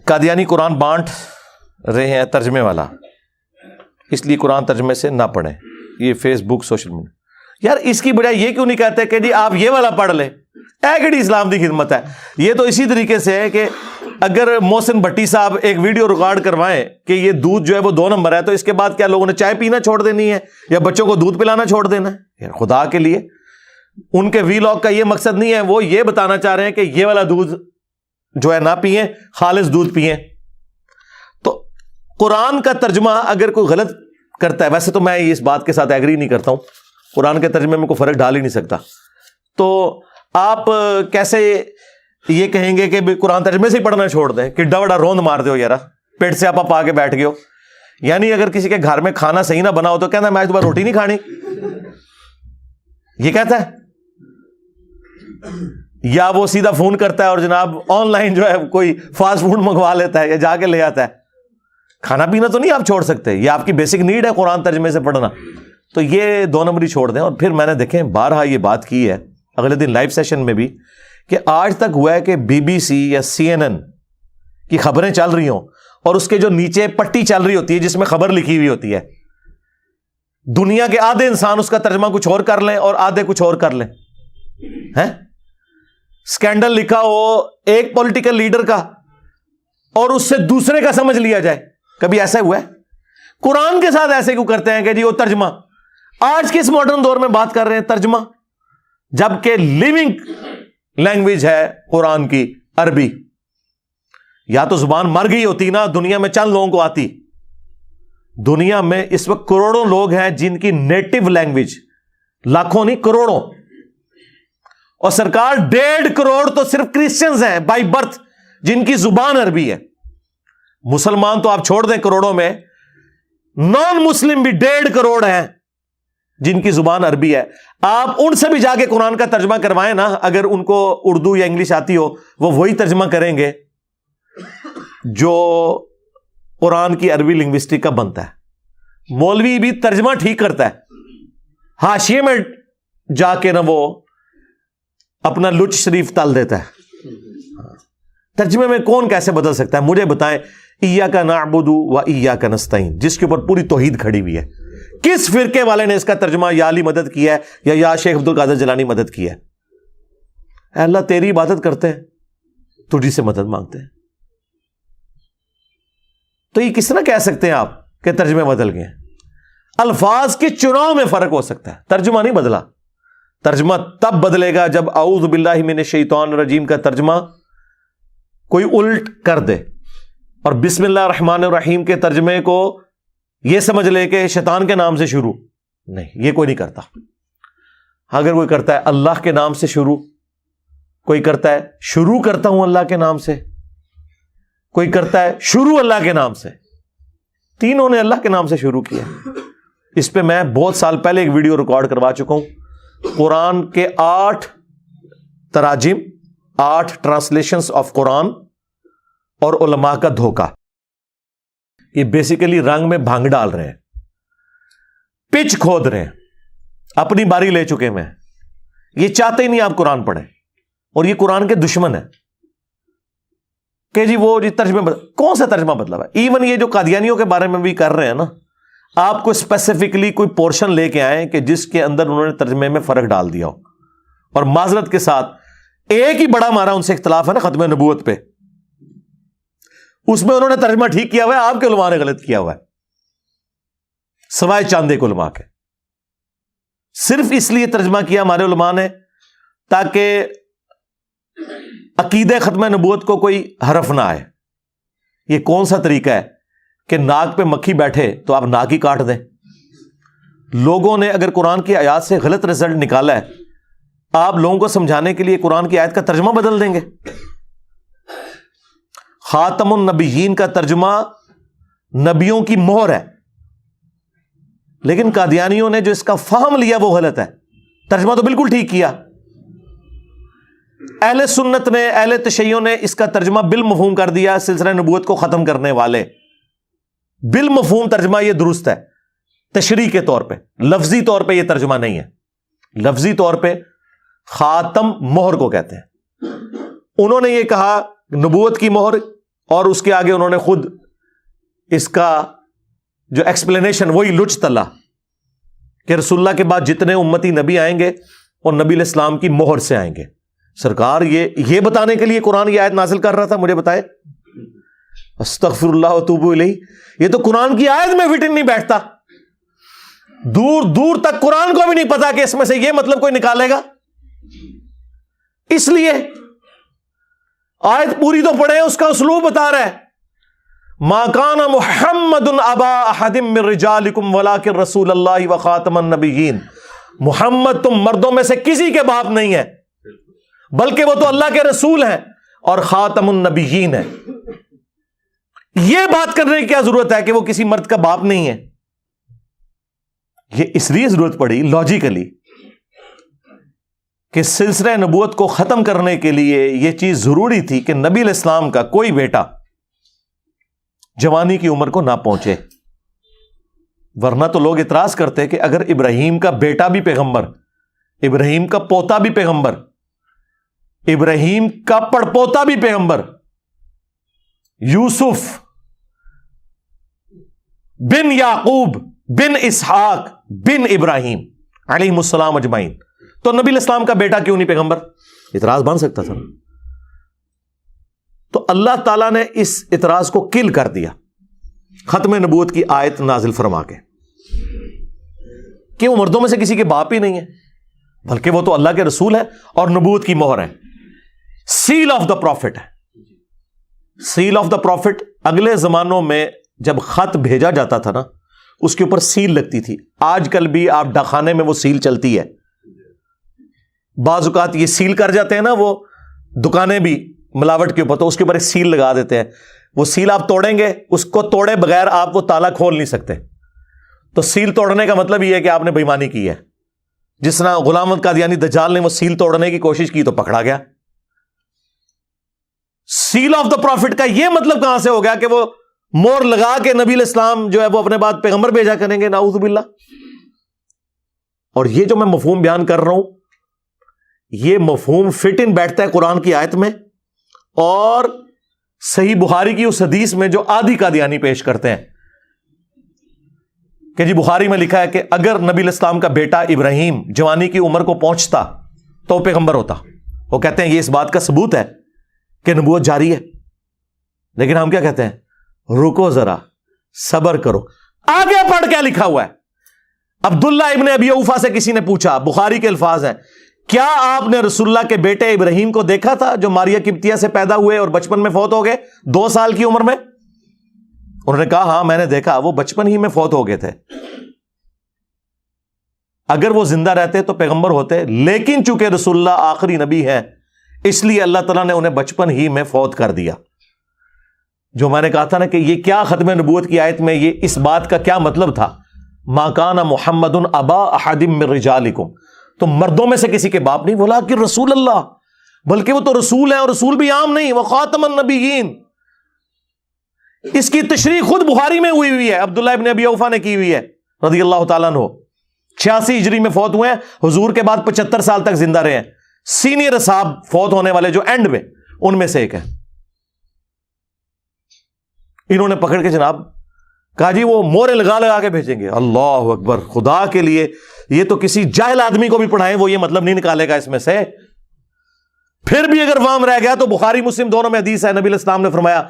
قادیانی قرآن بانٹ رہے ہیں ترجمے والا، اس لیے قرآن ترجمے سے نہ پڑھیں. یہ فیس بک سوشل میڈیا، یار اس کی بجائے یہ کیوں نہیں کہتے کہ جی آپ یہ والا پڑھ لیں؟ ایگڑی اسلام دی خدمت ہے. یہ تو اسی طریقے سے ہے کہ اگر محسن بھٹی صاحب ایک ویڈیو ریکارڈ کروائیں کہ یہ دودھ جو ہے وہ 2 نمبر ہے، تو اس کے بعد کیا لوگوں نے چائے پینا چھوڑ دینی ہے یا بچوں کو دودھ پلانا چھوڑ دینا ہے؟ خدا کے لیے ان کے وی لاگ کا یہ مقصد نہیں ہے. وہ یہ بتانا چاہ رہے ہیں کہ یہ والا دودھ جو ہے نہ پئیں، خالص دودھ پئیں. تو قرآن کا ترجمہ اگر کوئی غلط کرتا ہے، ویسے تو میں اس بات کے ساتھ ایگری نہیں کرتا ہوں، قرآن کے ترجمے میں کوئی فرق ڈال ہی نہیں سکتا، تو آپ کیسے یہ کہیں گے کہ قرآن ترجمے سے ہی پڑھنا چھوڑ دیں؟ کہ ڈوڑا روند مار دو یارا، پیٹ سے آپ آ کے بیٹھ گئے ہو. یعنی اگر کسی کے گھر میں کھانا صحیح نہ بنا ہو تو کہنا میں دوبارہ روٹی نہیں کھانی، یہ کہتا ہے. یا وہ سیدھا فون کرتا ہے اور جناب آن لائن جو ہے کوئی فاسٹ فوڈ منگوا لیتا ہے یا جا کے لے آتا ہے. کھانا پینا تو نہیں آپ چھوڑ سکتے، یہ آپ کی بیسک نیڈ ہے قرآن ترجمے سے پڑھنا. تو یہ 2 نمبری چھوڑ دیں. اور پھر میں نے دیکھیں بارہا یہ بات کی ہے اگلے دن لائیو سیشن میں بھی، کہ آج تک ہوا ہے کہ BBC یا CNN کی خبریں چل رہی ہوں اور اس کے جو نیچے پٹی چل رہی ہوتی ہے جس میں خبر لکھی ہوئی ہوتی ہے، دنیا کے آدھے انسان اس کا ترجمہ کچھ اور کر لیں اور آدھے کچھ اور کر لیں. ہیں اسکینڈل لکھا ہو ایک پولیٹیکل لیڈر کا اور اس سے دوسرے کا سمجھ لیا جائے. کبھی ایسا ہوا ہے؟ قرآن کے ساتھ ایسے کیوں کرتے ہیں کہ جی وہ ترجمہ؟ آج کے اس ماڈرن دور میں بات کر رہے ہیں ترجمہ، جبکہ لیونگ لینگویج ہے قرآن کی عربی. یا تو زبان مر گئی ہوتی نا، دنیا میں چند لوگوں کو آتی. دنیا میں اس وقت کروڑوں لوگ ہیں جن کی نیٹو لینگویج، لاکھوں نہیں کروڑوں، اور سرکار 1.5 کروڑ تو صرف کرسچنز ہیں بائی برتھ جن کی زبان عربی ہے. مسلمان تو آپ چھوڑ دیں کروڑوں میں، نان مسلم بھی 1.5 کروڑ ہیں جن کی زبان عربی ہے. آپ ان سے بھی جا کے قرآن کا ترجمہ کروائیں نا، اگر ان کو اردو یا انگلش آتی ہو وہ وہی ترجمہ کریں گے جو قرآن کی عربی لنگوسٹک کا بنتا ہے. مولوی بھی ترجمہ ٹھیک کرتا ہے، حاشیے میں جا کے نا وہ اپنا لچ شریف تل دیتا ہے. ترجمے میں کون کیسے بدل سکتا ہے؟ مجھے بتائیں. ایاک نعبد و ایاک نستعین، جس کے اوپر پوری توحید کھڑی ہوئی ہے، کس فرقے والے نے اس کا ترجمہ یا علی مدد کیا ہے یا شیخ عبد القادر جیلانی مدد کیا ہے؟ اے اللہ تیری عبادت کرتے ہیں، تجھی سے مدد مانگتے ہیں. تو یہ کس طرح کہہ سکتے ہیں آپ کہ ترجمے بدل گئے ہیں؟ الفاظ کے چناؤ میں فرق ہو سکتا ہے، ترجمہ نہیں بدلا. ترجمہ تب بدلے گا جب اعوذ باللہ من الشیطان الرجیم کا ترجمہ کوئی الٹ کر دے اور بسم اللہ الرحمن الرحیم کے ترجمے کو یہ سمجھ لے کہ شیطان کے نام سے شروع. نہیں، یہ کوئی نہیں کرتا. اگر کوئی کرتا ہے اللہ کے نام سے شروع، کوئی کرتا ہے شروع کرتا ہوں اللہ کے نام سے، کوئی کرتا ہے شروع اللہ کے نام سے. تینوں نے اللہ کے نام سے شروع کیا. اس پہ میں بہت سال پہلے ایک ویڈیو ریکارڈ کروا چکا ہوں. قرآن کے 8 تراجم، 8 ٹرانسلیشنز آف قرآن اور علماء کا دھوکہ. یہ بیسیکلی رنگ میں بھانگ ڈال رہے ہیں، پچ کھود رہے ہیں، اپنی باری لے چکے ہیں. یہ چاہتے ہی نہیں آپ قرآن پڑھیں، اور یہ قرآن کے دشمن ہیں کہ جی وہ ترجمے کون سا ترجمہ بدلا ہوا ہے؟ ایون یہ جو قادیانیوں کے بارے میں بھی کر رہے ہیں نا، آپ کو اسپیسیفکلی کوئی پورشن لے کے آئیں کہ جس کے اندر انہوں نے ترجمے میں فرق ڈال دیا ہو. اور معذرت کے ساتھ ایک ہی بڑا ہمارا ان سے اختلاف ہے نا ختم نبوت پہ، اس میں انہوں نے ترجمہ ٹھیک کیا ہوا ہے، آپ کے علماء نے غلط کیا ہوا ہے، سوائے چاند ایک علماء کے. صرف اس لیے ترجمہ کیا ہمارے علماء نے تاکہ عقیدہ ختم نبوت کو کوئی حرف نہ آئے. یہ کون سا طریقہ ہے کہ ناک پہ مکھی بیٹھے تو آپ ناک ہی کاٹ دیں؟ لوگوں نے اگر قرآن کی آیات سے غلط رزلٹ نکالا ہے، آپ لوگوں کو سمجھانے کے لیے قرآن کی آیت کا ترجمہ بدل دیں گے؟ خاتم النبیین کا ترجمہ نبیوں کی مہر ہے، لیکن قادیانیوں نے جو اس کا فہم لیا وہ غلط ہے. ترجمہ تو بالکل ٹھیک کیا. اہل سنت نے، اہل تشیع نے اس کا ترجمہ بالمفہوم کر دیا. سلسلہ نبوت کو ختم کرنے والے بالمفہوم ترجمہ یہ درست ہے تشریح کے طور پہ، لفظی طور پہ یہ ترجمہ نہیں ہے. لفظی طور پہ خاتم مہر کو کہتے ہیں. انہوں نے یہ کہا نبوت کی مہر اور اس کے آگے انہوں نے خود اس کا جو ایکسپلینیشن وہی لچ تلا کہ رسول اللہ کے بعد جتنے امتی نبی آئیں گے اور نبی علیہ السلام کی مہر سے آئیں گے. سرکار یہ بتانے کے لیے قرآن کی آیت نازل کر رہا تھا؟ مجھے بتائے. استغفر اللہ وتوب الیہ. یہ تو قرآن کی آیت میں فٹ نہیں بیٹھتا. دور دور تک قرآن کو بھی نہیں پتا کہ اس میں سے یہ مطلب کوئی نکالے گا. اس لیے آیت پوری تو پڑھے, اس کا اسلوب بتا رہا ہے. ما کان محمد ابا احد من رجالکم ولکن رسول اللہ وخاتم النبیین. محمد تم مردوں میں سے کسی کے باپ نہیں ہے, بلکہ وہ تو اللہ کے رسول ہیں اور خاتم النبیین ہیں. یہ بات کرنے کی کیا ضرورت ہے کہ وہ کسی مرد کا باپ نہیں ہے؟ یہ اس لیے ضرورت پڑی لاجیکلی کہ سلسلہ نبوت کو ختم کرنے کے لیے یہ چیز ضروری تھی کہ نبی علیہ السلام کا کوئی بیٹا جوانی کی عمر کو نہ پہنچے. ورنہ تو لوگ اعتراض کرتے کہ اگر ابراہیم کا بیٹا بھی پیغمبر, ابراہیم کا پوتا بھی پیغمبر, ابراہیم کا پڑپوتا بھی پیغمبر, یوسف بن یعقوب بن اسحاق بن ابراہیم علیہ السلام اجمعین, تو نبی علیہ السلام کا بیٹا کیوں نہیں پیغمبر؟ اعتراض بن سکتا تھا. تو اللہ تعالیٰ نے اس اعتراض کو کل کر دیا ختم نبوت کی آیت نازل فرما کے کہ وہ مردوں میں سے کسی کے باپ ہی نہیں ہے, بلکہ وہ تو اللہ کے رسول ہے اور نبوت کی مہر ہے. سیل آف دا پروفٹ ہے. سیل آف دا پروفٹ اگلے زمانوں میں جب خط بھیجا جاتا تھا نا, اس کے اوپر سیل لگتی تھی. آج کل بھی آپ ڈاکخانے میں وہ سیل چلتی ہے. بعض اوقات یہ سیل کر جاتے ہیں نا وہ دکانیں بھی ملاوٹ کے اوپر, تو اس کے اوپر ایک سیل لگا دیتے ہیں. وہ سیل آپ توڑیں گے, اس کو توڑے بغیر آپ وہ تالا کھول نہیں سکتے. تو سیل توڑنے کا مطلب یہ ہے کہ آپ نے بے ایمانی کی ہے. جس طرح غلام احمد قادیانی دجال نے وہ سیل توڑنے کی کوشش کی تو پکڑا گیا. سیل آف دا پروفٹ کا یہ مطلب کہاں سے ہو گیا کہ وہ مور لگا کے نبی علیہ السلام جو ہے وہ اپنے بعد پیغمبر بھیجا کریں گے؟ نعوذ باللہ. اور یہ جو میں مفہوم بیان کر رہا ہوں, یہ مفہوم فٹ ان بیٹھتا ہے قرآن کی آیت میں اور صحیح بخاری کی اس حدیث میں جو آدھی قادیانی پیش کرتے ہیں کہ جی بخاری میں لکھا ہے کہ اگر نبی علیہ السلام کا بیٹا ابراہیم جوانی کی عمر کو پہنچتا تو وہ پیغمبر ہوتا. وہ کہتے ہیں یہ اس بات کا ثبوت ہے کہ نبوت جاری ہے. لیکن ہم کیا کہتے ہیں؟ رکو ذرا, صبر کرو, آگے پڑھ کیا لکھا ہوا ہے. عبداللہ ابن ابی اوفا سے کسی نے پوچھا, بخاری کے الفاظ ہیں, کیا آپ نے رسول اللہ کے بیٹے ابراہیم کو دیکھا تھا جو ماریا قبطیہ سے پیدا ہوئے اور بچپن میں فوت ہو گئے 2 سال کی عمر میں؟ انہوں نے کہا ہاں میں نے دیکھا, وہ بچپن ہی میں فوت ہو گئے تھے. اگر وہ زندہ رہتے تو پیغمبر ہوتے, لیکن چونکہ رسول اللہ آخری نبی ہے اس لیے اللہ تعالیٰ نے انہیں بچپن ہی میں فوت کر دیا. جو میں نے کہا تھا نا کہ یہ کیا ختم نبوت کی آیت میں یہ اس بات کا کیا مطلب تھا؟ ما کان محمد ابا احد من رجالکم, تو مردوں میں سے کسی کے باپ نہیں, بولا کہ رسول اللہ, بلکہ وہ تو رسول ہیں اور رسول بھی عام نہیں, وہ خاتم النبیین. اس کی تشریح خود بخاری میں ہوئی ہے, عبداللہ ابن ابی اوفا نے کی ہوئی ہے رضی اللہ تعالیٰ عنہ. 86 ہجری میں فوت ہوئے ہیں, حضور کے بعد 75 سال تک زندہ رہے ہیں. سینئر صاحب فوت ہونے والے جو اینڈ میں, ان میں سے ایک ہے. انہوں نے پکڑ کے جناب کہا جی وہ مورے لگا لگا کے بھیجیں گے. اللہ اکبر, خدا کے لیے یہ تو کسی جاہل آدمی کو بھی پڑھائیں وہ یہ مطلب نہیں نکالے گا اس میں سے. پھر بھی اگر وام رہ گیا تو بخاری مسلم دونوں میں حدیث ہے, نبی علیہ السلام نے فرمایا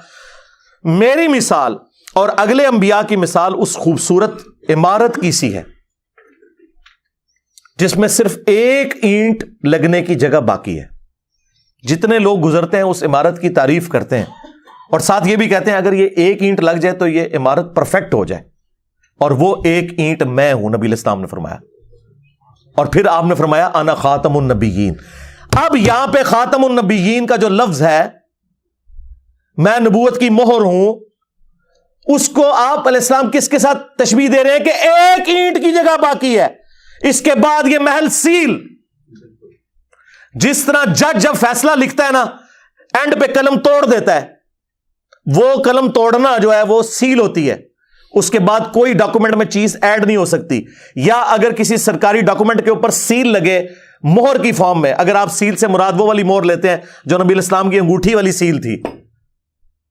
میری مثال اور اگلے انبیاء کی مثال اس خوبصورت عمارت کی سی ہے جس میں صرف ایک اینٹ لگنے کی جگہ باقی ہے. جتنے لوگ گزرتے ہیں اس عمارت کی تعریف کرتے ہیں اور ساتھ یہ بھی کہتے ہیں اگر یہ ایک اینٹ لگ جائے تو یہ عمارت پرفیکٹ ہو جائے, اور وہ ایک اینٹ میں ہوں, نبی علیہ السلام نے فرمایا. اور پھر آپ نے فرمایا انا خاتم النبیین. اب یہاں پہ خاتم النبیین کا جو لفظ ہے, میں نبوت کی مہر ہوں, اس کو آپ علیہ السلام کس کے ساتھ تشبیہ دے رہے ہیں کہ ایک اینٹ کی جگہ باقی ہے, اس کے بعد یہ محل سیل. جس طرح جج جب فیصلہ لکھتا ہے نا, اینڈ پہ قلم توڑ دیتا ہے, وہ قلم توڑنا جو ہے وہ سیل ہوتی ہے, اس کے بعد کوئی ڈاکومنٹ میں چیز ایڈ نہیں ہو سکتی. یا اگر کسی سرکاری ڈاکومنٹ کے اوپر سیل لگے مہر کی فارم میں, اگر آپ سیل سے مراد وہ والی مہر لیتے ہیں جو نبی علیہ السلام کی انگوٹھی والی سیل تھی,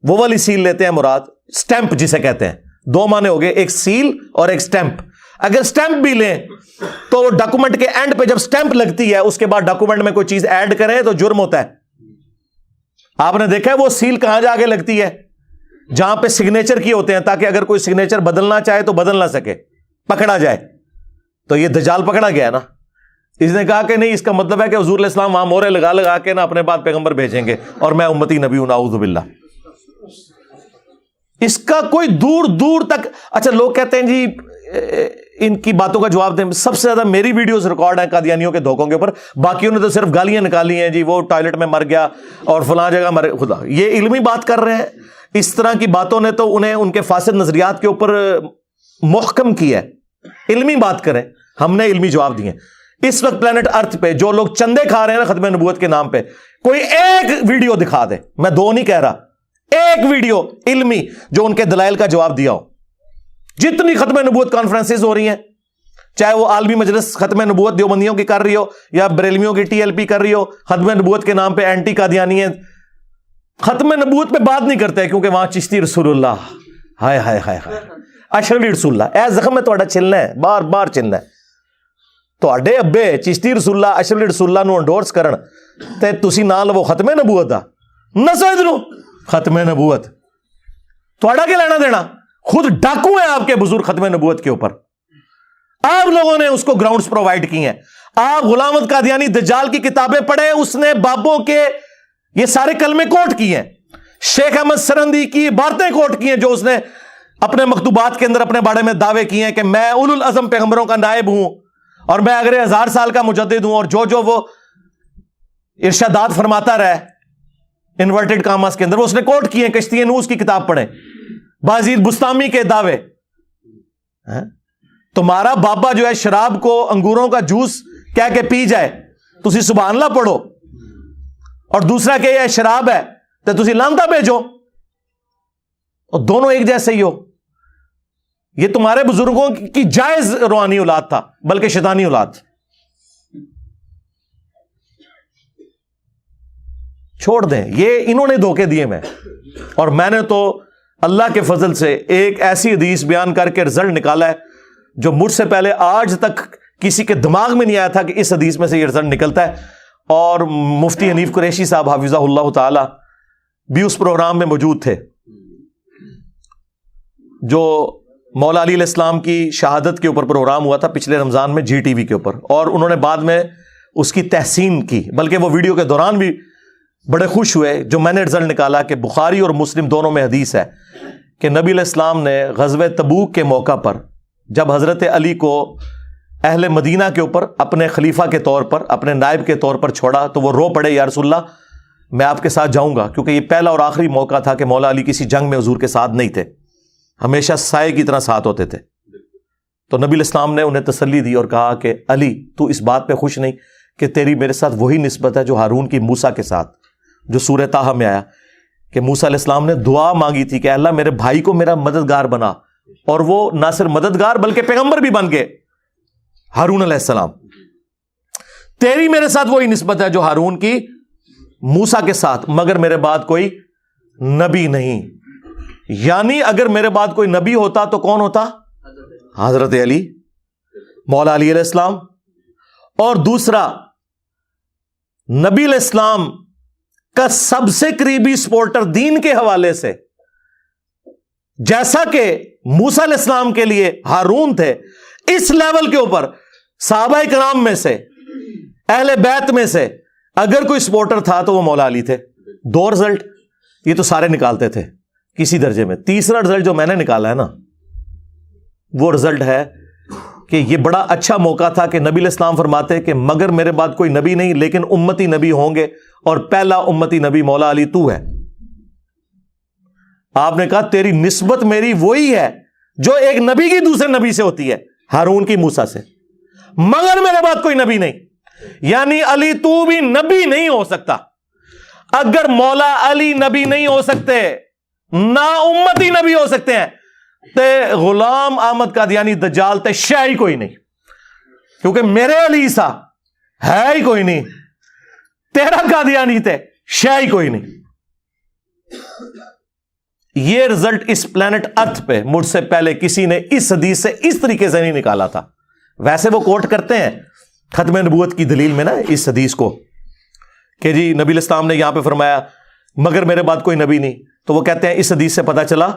وہ والی سیل لیتے ہیں مراد، سٹیمپ جسے کہتے ہیں. دو معنی ہو گئے، ایک سیل اور ایک سٹیمپ. اگر سٹیمپ بھی لیں تو ڈاکومنٹ کے اینڈ پہ جب سٹیمپ لگتی ہے اس کے بعد ڈاکومنٹ میں کوئی چیز ایڈ کریں تو جرم ہوتا ہے. آپ نے دیکھا ہے وہ سیل کہاں جا کے لگتی ہے؟ جہاں پہ سگنیچر کی ہوتے ہیں، تاکہ اگر کوئی سگنیچر بدلنا چاہے تو بدل نہ سکے، پکڑا جائے. تو یہ دجال پکڑا گیا نا. اس نے کہا کہ نہیں، اس کا مطلب ہے کہ حضور علیہ السلام وہاں مورے لگا لگا کے نا اپنے بعد پیغمبر بھیجیں گے اور میں امتی نبی ہوں، نعوذ باللہ. اس کا کوئی دور دور تک. اچھا لوگ کہتے ہیں جی ان کی باتوں کا جواب دیں. سب سے زیادہ میری ویڈیوز ریکارڈ ہیں قادیانیوں کے دھوکوں کے اوپر، باقیوں نے تو صرف گالیاں نکالی ہیں جی وہ ٹوائلٹ میں مر گیا اور فلاں جگہ مر. خدا یہ علمی بات کر رہے ہیں. اس طرح کی باتوں نے تو انہیں ان کے فاسد نظریات کے اوپر محکم کیا ہے. علمی بات کریں، ہم نے علمی جواب دیے. اس وقت پلانٹ ارتھ پہ جو لوگ چندے کھا رہے ہیں نا ختم نبوت کے نام پہ، کوئی ایک ویڈیو دکھا دے، میں دو نہیں کہہ رہا، ایک ویڈیو علمی جو ان کے دلائل کا جواب دیا ہو. جتنی ختم نبوت کانفرنسز ہو رہی ہیں، چاہے وہ عالمی مجلس ختم نبوت دیوبندیوں کی کر رہی ہو یا بریلویوں کی TLP کر رہی ہو، ختم نبوت کے نام پہ اینٹی قادیانی ہیں. ختم نبوت پہ بات نہیں کرتے کیونکہ وہاں چشتی رسول اللہ، ہائے ہائے ہائے ہائے، اشرفی رسول اللہ، اے زخم میں تھوڑا چلنا ہے، بار بار چلنا ہے. تھوڑے ابے چشتی رسول اللہ اشرفی رسول اللہ نو انڈورس کرن تے تسی نہ لو ختم نبوت دا نسو ادھروں. ختم نبوت تھوڑا کیا لینا دینا؟ خود ڈاکو ہیں آپ کے بزرگ ختم نبوت کے اوپر. آپ لوگوں نے اس کو گراؤنڈز پرووائڈ کی ہیں. آپ غلام احمد قادیانی دجال کی کتابیں پڑھیں، اس نے بابوں کے یہ سارے کلمے کوٹ کیے ہیں. شیخ احمد سرندی کی عبارتیں کوٹ کی ہیں جو اس نے اپنے مکتوبات کے اندر اپنے بارے میں دعوے کیے ہیں کہ میں اولو العزم پیغمبروں کا نائب ہوں اور میں اگلے 1000 سال کا مجدد ہوں، اور جو وہ ارشادات فرماتا رہا ہے انورٹڈ کاماس کے اندر وہ اس نے کوٹ کیے ہیں. کشتی نوح کی کتاب پڑھیں، بازید بستامی کے دعوے. تمہارا بابا جو ہے شراب کو انگوروں کا جوس کہہ کے پی جائے تو تسی سبحان اللہ پڑھو، اور دوسرا کہ یہ شراب ہے تو تسی لانتا بھیجو، اور دونوں ایک جیسے ہی ہو. یہ تمہارے بزرگوں کی جائز روحانی اولاد تھا بلکہ شیطانی اولاد. چھوڑ دیں، یہ انہوں نے دھوکے دیے میں. اور میں نے تو اللہ کے فضل سے ایک ایسی حدیث بیان کر کے رزلٹ نکالا ہے جو مجھ سے پہلے آج تک کسی کے دماغ میں نہیں آیا تھا کہ اس حدیث میں سے یہ رزلٹ نکلتا ہے. اور مفتی حنیف قریشی صاحب حفظہ اللہ تعالی بھی اس پروگرام میں موجود تھے جو مولا علی علیہ السلام کی شہادت کے اوپر پروگرام ہوا تھا پچھلے رمضان میں GTV کے اوپر. اور انہوں نے بعد میں اس کی تحسین کی، بلکہ وہ ویڈیو کے دوران بھی بڑے خوش ہوئے جو میں نے رزلٹ نکالا کہ بخاری اور مسلم دونوں میں حدیث ہے کہ نبی علیہ السلام نے غزوہ تبوک کے موقع پر جب حضرت علی کو اہل مدینہ کے اوپر اپنے خلیفہ کے طور پر، اپنے نائب کے طور پر چھوڑا تو وہ رو پڑے، یا رسول اللہ میں آپ کے ساتھ جاؤں گا، کیونکہ یہ پہلا اور آخری موقع تھا کہ مولا علی کسی جنگ میں حضور کے ساتھ نہیں تھے، ہمیشہ سائے کی طرح ساتھ ہوتے تھے. تو نبی علیہ السلام نے انہیں تسلی دی اور کہا کہ علی تو اس بات پہ خوش نہیں کہ تیری میرے ساتھ وہی نسبت ہے جو ہارون کی موسیٰ کے ساتھ، جو سورہ طٰہٰ میں آیا کہ موسیٰ علیہ السلام نے دعا مانگی تھی کہ اللہ میرے بھائی کو میرا مددگار بنا، اور وہ نہ صرف مددگار بلکہ پیغمبر بھی بن گئے ہارون علیہ السلام. تیری میرے ساتھ وہی نسبت ہے جو ہارون کی موسیٰ کے ساتھ، مگر میرے بعد کوئی نبی نہیں. یعنی اگر میرے بعد کوئی نبی ہوتا تو کون ہوتا؟ حضرت علی، مولا علی علیہ السلام. اور دوسرا، نبی علیہ السلام کا سب سے قریبی سپورٹر دین کے حوالے سے، جیسا کہ موسیٰ علیہ السلام کے لیے ہارون تھے، اس لیول کے اوپر صحابہ کرام میں سے، اہل بیت میں سے اگر کوئی سپورٹر تھا تو وہ مولا علی تھے. دو رزلٹ یہ تو سارے نکالتے تھے کسی درجے میں. تیسرا رزلٹ جو میں نے نکالا ہے نا، وہ رزلٹ ہے کہ یہ بڑا اچھا موقع تھا کہ نبی علیہ السلام فرماتے کہ مگر میرے بعد کوئی نبی نہیں لیکن امتی نبی ہوں گے، اور پہلا امتی نبی مولا علی تو ہے. آپ نے کہا تیری نسبت میری وہی ہے جو ایک نبی کی دوسرے نبی سے ہوتی ہے، ہارون کی موسیٰ سے، مگر میرے بعد کوئی نبی نہیں. یعنی علی تو بھی نبی نہیں ہو سکتا. اگر مولا علی نبی نہیں ہو سکتے، نہ امتی نبی ہو سکتے ہیں، تے غلام احمد قادیانی دجال تے شے ہی کوئی نہیں، کیونکہ میرے علی سا ہے ہی کوئی نہیں، تیرا قادیانی تے شے ہی کوئی نہیں. یہ رزلٹ اس پلانٹ ارتھ پہ مجھ سے پہلے کسی نے اس حدیث سے اس طریقے سے نہیں نکالا تھا. ویسے وہ کوٹ کرتے ہیں ختم نبوت کی دلیل میں نا اس حدیث کو کہ جی نبی الاسلام نے یہاں پہ فرمایا مگر میرے بعد کوئی نبی نہیں, تو وہ کہتے ہیں اس حدیث سے پتا چلا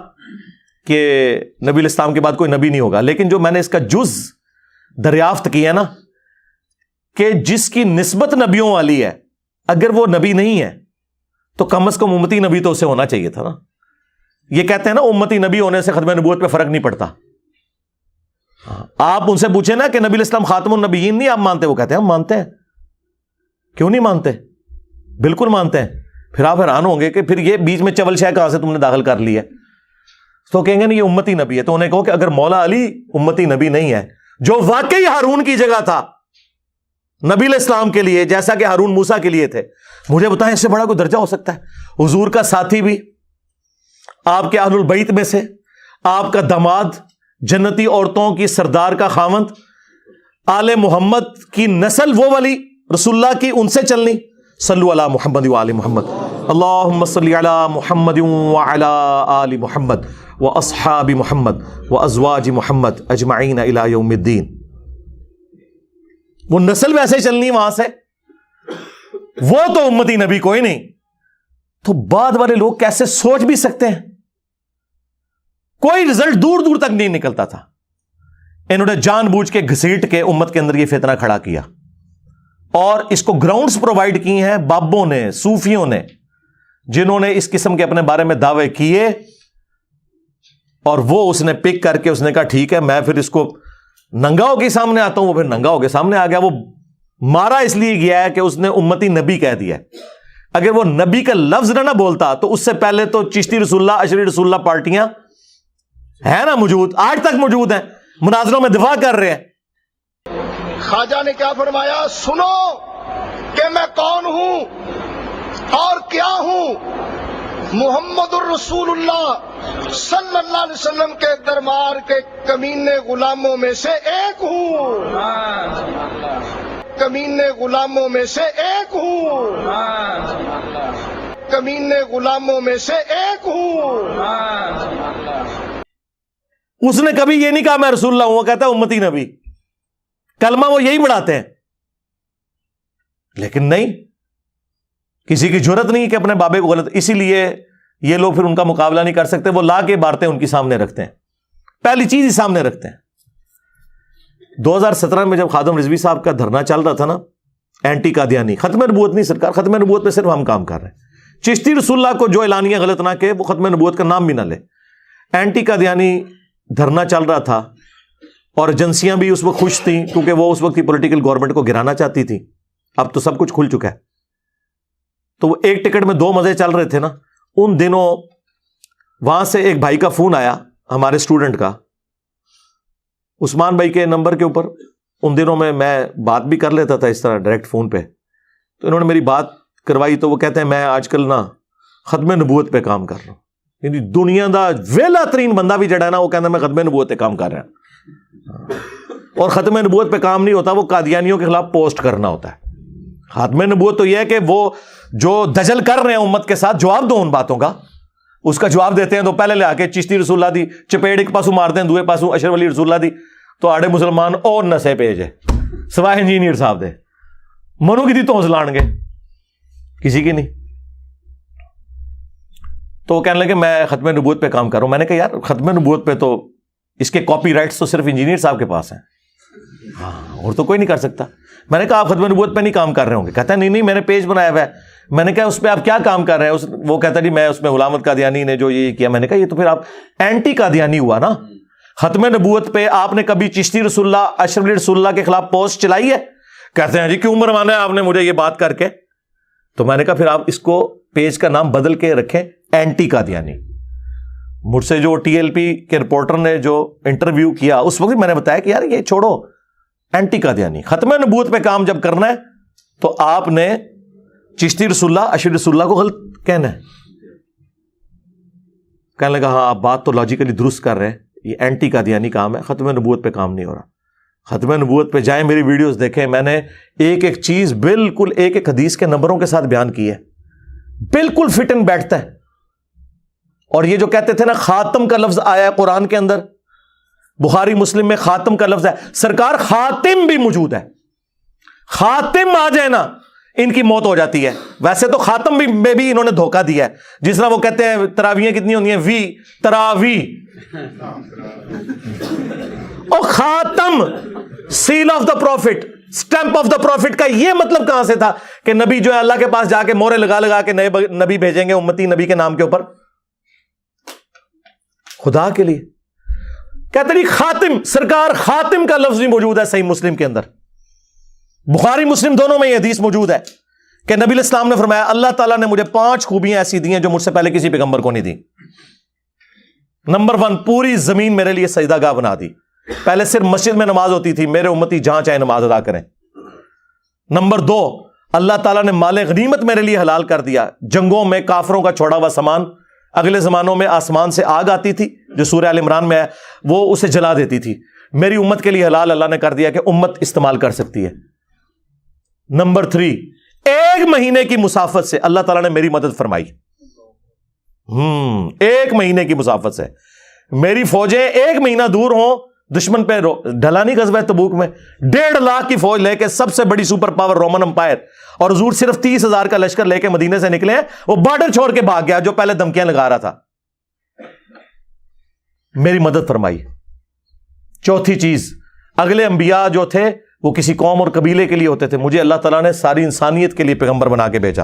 کہ نبی الاسلام کے بعد کوئی نبی نہیں ہوگا. لیکن جو میں نے اس کا جز دریافت کیا نا کہ جس کی نسبت نبیوں والی ہے, اگر وہ نبی نہیں ہے تو کم از کم امتی نبی تو اسے ہونا چاہیے تھا نا. یہ کہتے ہیں نا امتی نبی ہونے سے ختم نبوت پہ فرق نہیں پڑتا. آپ ان سے پوچھیں نا کہ نبی الاسلام خاتم النبیین نہیں آپ مانتے, وہ کہتے ہیں ہم مانتے ہیں. کیوں نہیں مانتے؟ بالکل مانتے ہیں. پھر آپ حیران ہوں گے کہ پھر یہ بیچ میں چول شے کہاں سے تم نے داخل کر لی ہے. تو کہیں گے نہیں یہ امتی نبی ہے. تو انہیں کہو کہ اگر مولا علی امتی نبی نہیں ہے جو واقعی ہارون کی جگہ تھا نبی الاسلام کے لیے جیسا کہ ہارون موسیٰ کے لیے تھے, مجھے بتائیں اس سے بڑا کوئی درجہ ہو سکتا ہے؟ حضور کا ساتھی بھی, آپ کے اہل البیت میں سے, آپ کا داماد, جنتی عورتوں کی سردار کا خاوند, آل محمد کی نسل وہ والی رسول اللہ کی ان سے چلنی. صلو علی محمد و آل محمد, اللہم صلی علی محمد و علی آل محمد و اصحاب محمد و ازواج محمد اجمعین الی یوم الدین. وہ نسل ویسے چلنی وہاں سے, وہ تو امتی نبی کوئی نہیں. تو بعد والے لوگ کیسے سوچ بھی سکتے ہیں؟ کوئی رزلٹ دور دور تک نہیں نکلتا تھا. انہوں نے جان بوجھ کے گھسیٹ کے امت کے اندر یہ فتنہ کھڑا کیا اور اس کو گراؤنڈز پرووائڈ کی ہیں بابوں نے, صوفیوں نے, جنہوں نے اس قسم کے اپنے بارے میں دعوے کیے, اور وہ اس نے پک کر کے اس نے کہا ٹھیک ہے میں پھر اس کو ننگا ہو کے سامنے آتا ہوں. وہ پھر ننگا ہو کے سامنے آ گیا. وہ مارا اس لیے گیا ہے کہ اس نے امتی نبی کہہ دیا. اگر وہ نبی کا لفظ نہ بولتا تو اس سے پہلے تو چشتی رسول اللہ, اشری رسول اللہ پارٹیاں ہے نا موجود, آج تک موجود ہیں, مناظروں میں دفاع کر رہے ہیں. خواجہ نے کیا فرمایا؟ سنو کہ میں کون ہوں اور کیا ہوں. محمد الرسول اللہ صلی اللہ علیہ وسلم کے دربار کے کمینے غلاموں میں سے ایک ہوں. کمینے غلاموں میں سے ایک ہوں. کمینے غلاموں میں سے ایک ہوں. اس نے کبھی یہ نہیں کہا میں رسول اللہ ہوں, وہ کہتا ہے امتی نبی. کلمہ وہ یہی بڑھاتے ہیں, لیکن نہیں, کسی کی جرت نہیں کہ اپنے بابے کو غلط. اسی لیے یہ لوگ پھر ان کا مقابلہ نہیں کر سکتے. وہ لا کے باتیں ان کی سامنے رکھتے ہیں, پہلی چیز ہی سامنے رکھتے ہیں. 2017 میں جب خادم رضوی صاحب کا دھرنا چل رہا تھا نا, اینٹی قادیانی, ختم نبوت نہیں سرکار, ختم نبوت پہ صرف ہم کام کر رہے ہیں. چشتی رسول اللہ کو جو اعلانیہ غلط نہ کہ وہ ختم نبوت کا نام بھی نہ لے. اینٹی قادیانی دھرنا چل رہا تھا اور ایجنسیاں بھی اس وقت خوش تھیں کیونکہ وہ اس وقت کی پولیٹیکل گورنمنٹ کو گرانا چاہتی تھی. اب تو سب کچھ کھل چکا ہے. تو وہ ایک ٹکٹ میں دو مزے چل رہے تھے نا. ان دنوں وہاں سے ایک بھائی کا فون آیا, ہمارے اسٹوڈنٹ کا, عثمان بھائی کے نمبر کے اوپر. ان دنوں میں بات بھی کر لیتا تھا اس طرح ڈائریکٹ فون پہ. تو انہوں نے میری بات کروائی تو وہ کہتے ہیں میں آج کل نا ختم نبوت پہ کام کر رہا ہوں. یعنی دنیا دا ویلا ترین بندہ بھی جڑا ہے نا وہ کہتا ہے میں ختم نبوت پہ کام کر رہا ہوں. اور ختم نبوت پہ کام نہیں ہوتا, وہ قادیانیوں کے خلاف پوسٹ کرنا ہوتا ہے. ختم نبوت تو یہ ہے کہ وہ جو دجل کر رہے ہیں امت کے ساتھ جواب دو ان باتوں کا. اس کا جواب دیتے ہیں تو پہلے لے آ کے چشتی رسول اللہ دی چپیڑ ایک پاسو مارتے ہیں, دوے پاسو اشرف علی رسول اللہ دی, تو آڑے مسلمان اور نسے پیج ہے سوائے انجینئر صاحب دے. منو کی دی تو لان گے, کسی کی نہیں. تو وہ کہنے لگے میں ختم نبوت پہ کام کر رہا ہوں. میں نے کہا یار ختم نبوت پہ تو اس کے کاپی رائٹس تو صرف انجینئر صاحب کے پاس ہیں, اور تو کوئی نہیں کر سکتا. میں نے کہا آپ ختم نبوت پہ نہیں کام کر رہے ہوں گے؟ کہتا ہے نہیں میں نے پیج بنایا ہوا ہے. میں نے کہا اس پہ آپ کیا کام کر رہے ہیں؟ وہ کہتا ہے میں اس میں غلامت قادیانی نے جو یہ کیا. میں نے کہا یہ تو پھر آپ اینٹی قادیانی ہوا نا. ختم نبوت پہ آپ نے کبھی چشتی رسول اللہ, اشرف علی رسول اللہ کے خلاف پوسٹ چلائی ہے؟ کہتے ہیں جی کیوں مروانا ہے آپ نے مجھے یہ بات کر کے. تو میں نے کہا پھر آپ اس کو پیج کا نام بدل کے رکھیں اینٹی قادیانی. مجھ سے جو ٹی ایل پی کے رپورٹر نے جو انٹرویو کیا اس وقت میں نے بتایا کہ یار یہ چھوڑو اینٹی قادیانی, ختم نبوت پہ کام جب کرنا ہے تو آپ نے چشتی رسول اللہ, اشرف رسول اللہ کو غلط کہنا ہے. کہنے لگا ہاں آپ بات تو لاجیکلی درست کر رہے ہیں, یہ اینٹی قادیانی کام ہے, ختم نبوت پہ کام نہیں ہو رہا. ختم نبوت پہ جائیں, میری ویڈیوز دیکھیں, میں نے ایک ایک چیز بالکل ایک ایک حدیث کے نمبروں کے ساتھ بیان کی ہے, بالکل فٹ ان بیٹھتا ہے. اور یہ جو کہتے تھے نا خاتم کا لفظ آیا ہے قرآن کے اندر، بخاری مسلم میں خاتم کا لفظ ہے، سرکار خاتم بھی موجود ہے، خاتم آ جائے نا ان کی موت ہو جاتی ہے۔ ویسے تو خاتم بھی میں بھی انہوں نے دھوکہ دیا ہے، جس طرح وہ کہتے ہیں تراویحیں کتنی ہوتی ہیں، وی تراوی، اور خاتم seal of the prophet, stamp of the prophet کا یہ مطلب کہاں سے تھا کہ نبی جو ہے اللہ کے پاس جا کے مورے لگا لگا کے نئے نبی بھیجیں گے امتی نبی کے نام کے اوپر؟ خدا کے لیے کہتے نہیں خاتم، سرکار خاتم کا لفظ بھی موجود ہے صحیح مسلم کے اندر، بخاری مسلم دونوں میں یہ حدیث موجود ہے کہ نبی علیہ السلام نے فرمایا اللہ تعالیٰ نے مجھے 5 خوبیاں ایسی دی ہیں جو مجھ سے پہلے کسی پیغمبر کو نہیں دی۔ نمبر 1، پوری زمین میرے لیے سجدہ گاہ بنا دی، پہلے صرف مسجد میں نماز ہوتی تھی، میرے امتی جہاں چاہے نماز ادا کریں۔ نمبر 2، اللہ تعالیٰ نے مال غنیمت میرے لیے حلال کر دیا، جنگوں میں کافروں کا چھوڑا ہوا سامان، اگلے زمانوں میں آسمان سے آگ آتی تھی جو سورہ آل عمران میں ہے، وہ اسے جلا دیتی تھی، میری امت کے لیے حلال اللہ نے کر دیا کہ امت استعمال کر سکتی ہے۔ نمبر 3، 1 مہینے کی مسافت سے اللہ تعالیٰ نے میری مدد فرمائی، 1 مہینے کی مسافت سے میری فوجیں 1 مہینہ دور ہوں، دشمن پہ ڈھلا نہیں غزوہ تبوک میں 1.5 لاکھ کی فوج لے کے، سب سے بڑی سپر پاور رومن امپائر، اور حضور صرف 30,000 کا لشکر لے کے مدینے سے نکلے ہیں، وہ بارڈر چھوڑ کے بھاگ گیا جو پہلے دھمکیاں لگا رہا تھا، میری مدد فرمائی۔ چوتھی چیز، اگلے انبیاء جو تھے وہ کسی قوم اور قبیلے کے لیے ہوتے تھے، مجھے اللہ تعالیٰ نے ساری انسانیت کے لیے پیغمبر بنا کے بھیجا،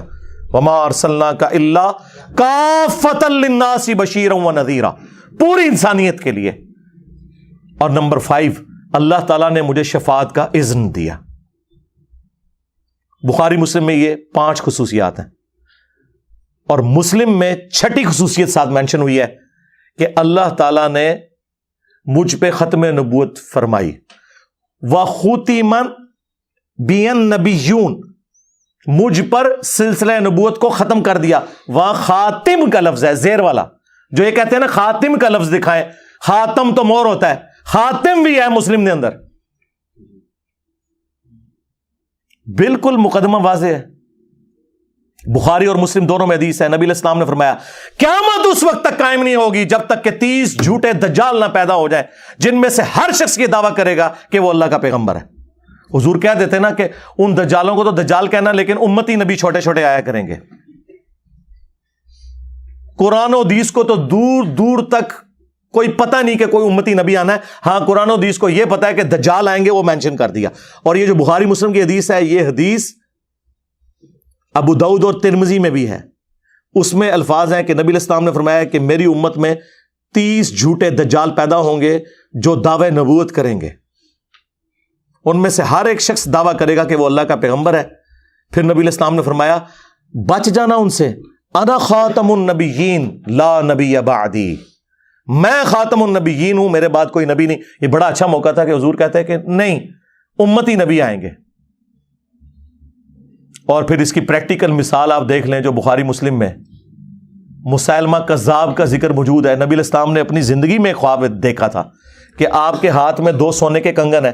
وما ارسلناک الا کافۃ للناس بشیرا ونذیرا، پوری انسانیت کے لیے۔ اور نمبر 5، اللہ تعالیٰ نے مجھے شفاعت کا اذن دیا۔ بخاری مسلم میں یہ 5 خصوصیات ہیں، اور مسلم میں 6ٹھی خصوصیت ساتھ مینشن ہوئی ہے کہ اللہ تعالیٰ نے مجھ پہ ختم نبوت فرمائی، وَخُتِمَ بِيَ النَّبِيُّونَ، مجھ پر سلسلہ نبوت کو ختم کر دیا۔ وہاں خاتم کا لفظ ہے، زیر والا، جو یہ کہتے ہیں نا خاتم کا لفظ دکھائیں، خاتم تو مور ہوتا ہے، خاتم بھی ہے مسلم کے اندر، بالکل مقدمہ واضح ہے۔ بخاری اور مسلم دونوں میں حدیث ہے، نبی علیہ السلام نے فرمایا قیامت اس وقت تک قائم نہیں ہوگی جب تک کہ 30 جھوٹے دجال نہ پیدا ہو جائے، جن میں سے ہر شخص یہ دعویٰ کرے گا کہ وہ اللہ کا پیغمبر ہے۔ حضور کہہ دیتے نا کہ ان دجالوں کو تو دجال کہنا، لیکن امتی نبی چھوٹے چھوٹے آیا کریں گے۔ قرآن و حدیث کو تو دور دور تک کوئی پتہ نہیں کہ کوئی امتی نبی آنا ہے، ہاں قرآن و حدیث کو یہ پتہ ہے کہ دجال آئیں گے، وہ مینشن کر دیا۔ اور یہ جو بخاری مسلم کی حدیث ہے، یہ حدیث ابو داؤد اور ترمذی میں بھی ہے، اس میں الفاظ ہیں کہ نبی علیہ السلام نے فرمایا کہ میری امت میں 30 جھوٹے دجال پیدا ہوں گے جو دعوی نبوت کریں گے، ان میں سے ہر ایک شخص دعویٰ کرے گا کہ وہ اللہ کا پیغمبر ہے۔ پھر نبی علیہ السلام نے فرمایا بچ جانا ان سے، انا خاتم النبیین لا نبی بعدی، میں خاتم النبیین ہوں، میرے بعد کوئی نبی نہیں۔ یہ بڑا اچھا موقع تھا کہ حضور کہتے ہیں کہ نہیں، امتی نبی آئیں گے۔ اور پھر اس کی پریکٹیکل مثال آپ دیکھ لیں جو بخاری مسلم میں مسیلمہ کذاب کا ذکر موجود ہے۔ نبی علیہ السلام نے اپنی زندگی میں خواب دیکھا تھا کہ آپ کے ہاتھ میں 2 سونے کے کنگن ہیں۔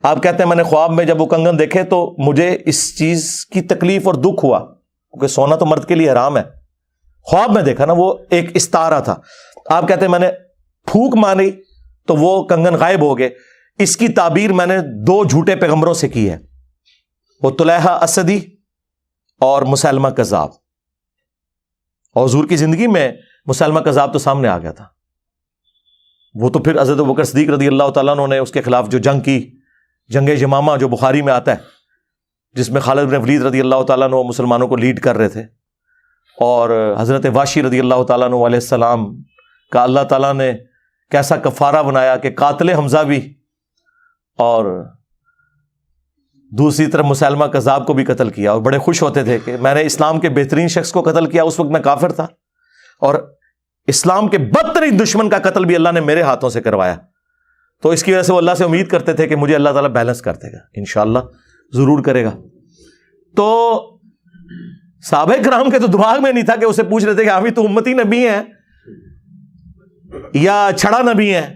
آپ کہتے ہیں میں نے خواب میں جب وہ کنگن دیکھے تو مجھے اس چیز کی تکلیف اور دکھ ہوا، کیونکہ سونا تو مرد کے لیے حرام ہے۔ خواب میں دیکھا نا، وہ ایک استارہ تھا۔ آپ کہتے ہیں میں نے پھونک ماری تو وہ کنگن غائب ہو گئے۔ اس کی تعبیر میں نے 2 جھوٹے پیغمبروں سے کی ہے، وہ طلحہ اسدی اور مسیلمہ کذاب۔ اور حضور کی زندگی میں مسیلمہ کذاب تو سامنے آ گیا تھا، وہ تو پھر حضرت ابوبکر صدیق رضی اللہ تعالیٰ عنہ نے اس کے خلاف جو جنگ کی، جنگ یمامہ جو بخاری میں آتا ہے، جس میں خالد بن ولید رضی اللہ تعالیٰ عنہ مسلمانوں کو لیڈ کر رہے تھے، اور حضرت واشی رضی اللہ تعالیٰ عنہ علیہ السلام کا اللہ تعالیٰ نے کیسا کفارہ بنایا کہ قاتل حمزہ بھی اور دوسری طرف مسیلمہ کذاب کو بھی قتل کیا، اور بڑے خوش ہوتے تھے کہ میں نے اسلام کے بہترین شخص کو قتل کیا، اس وقت میں کافر تھا، اور اسلام کے بدترین دشمن کا قتل بھی اللہ نے میرے ہاتھوں سے کروایا۔ تو اس کی وجہ سے وہ اللہ سے امید کرتے تھے کہ مجھے اللہ تعالیٰ بیلنس کر دے گا، انشاءاللہ ضرور کرے گا۔ تو صحابہ کرام کے تو دماغ میں نہیں تھا کہ اسے پوچھ رہے تھے کہ ابھی تو امتی نبی ہیں یا چھڑا نبی ہیں،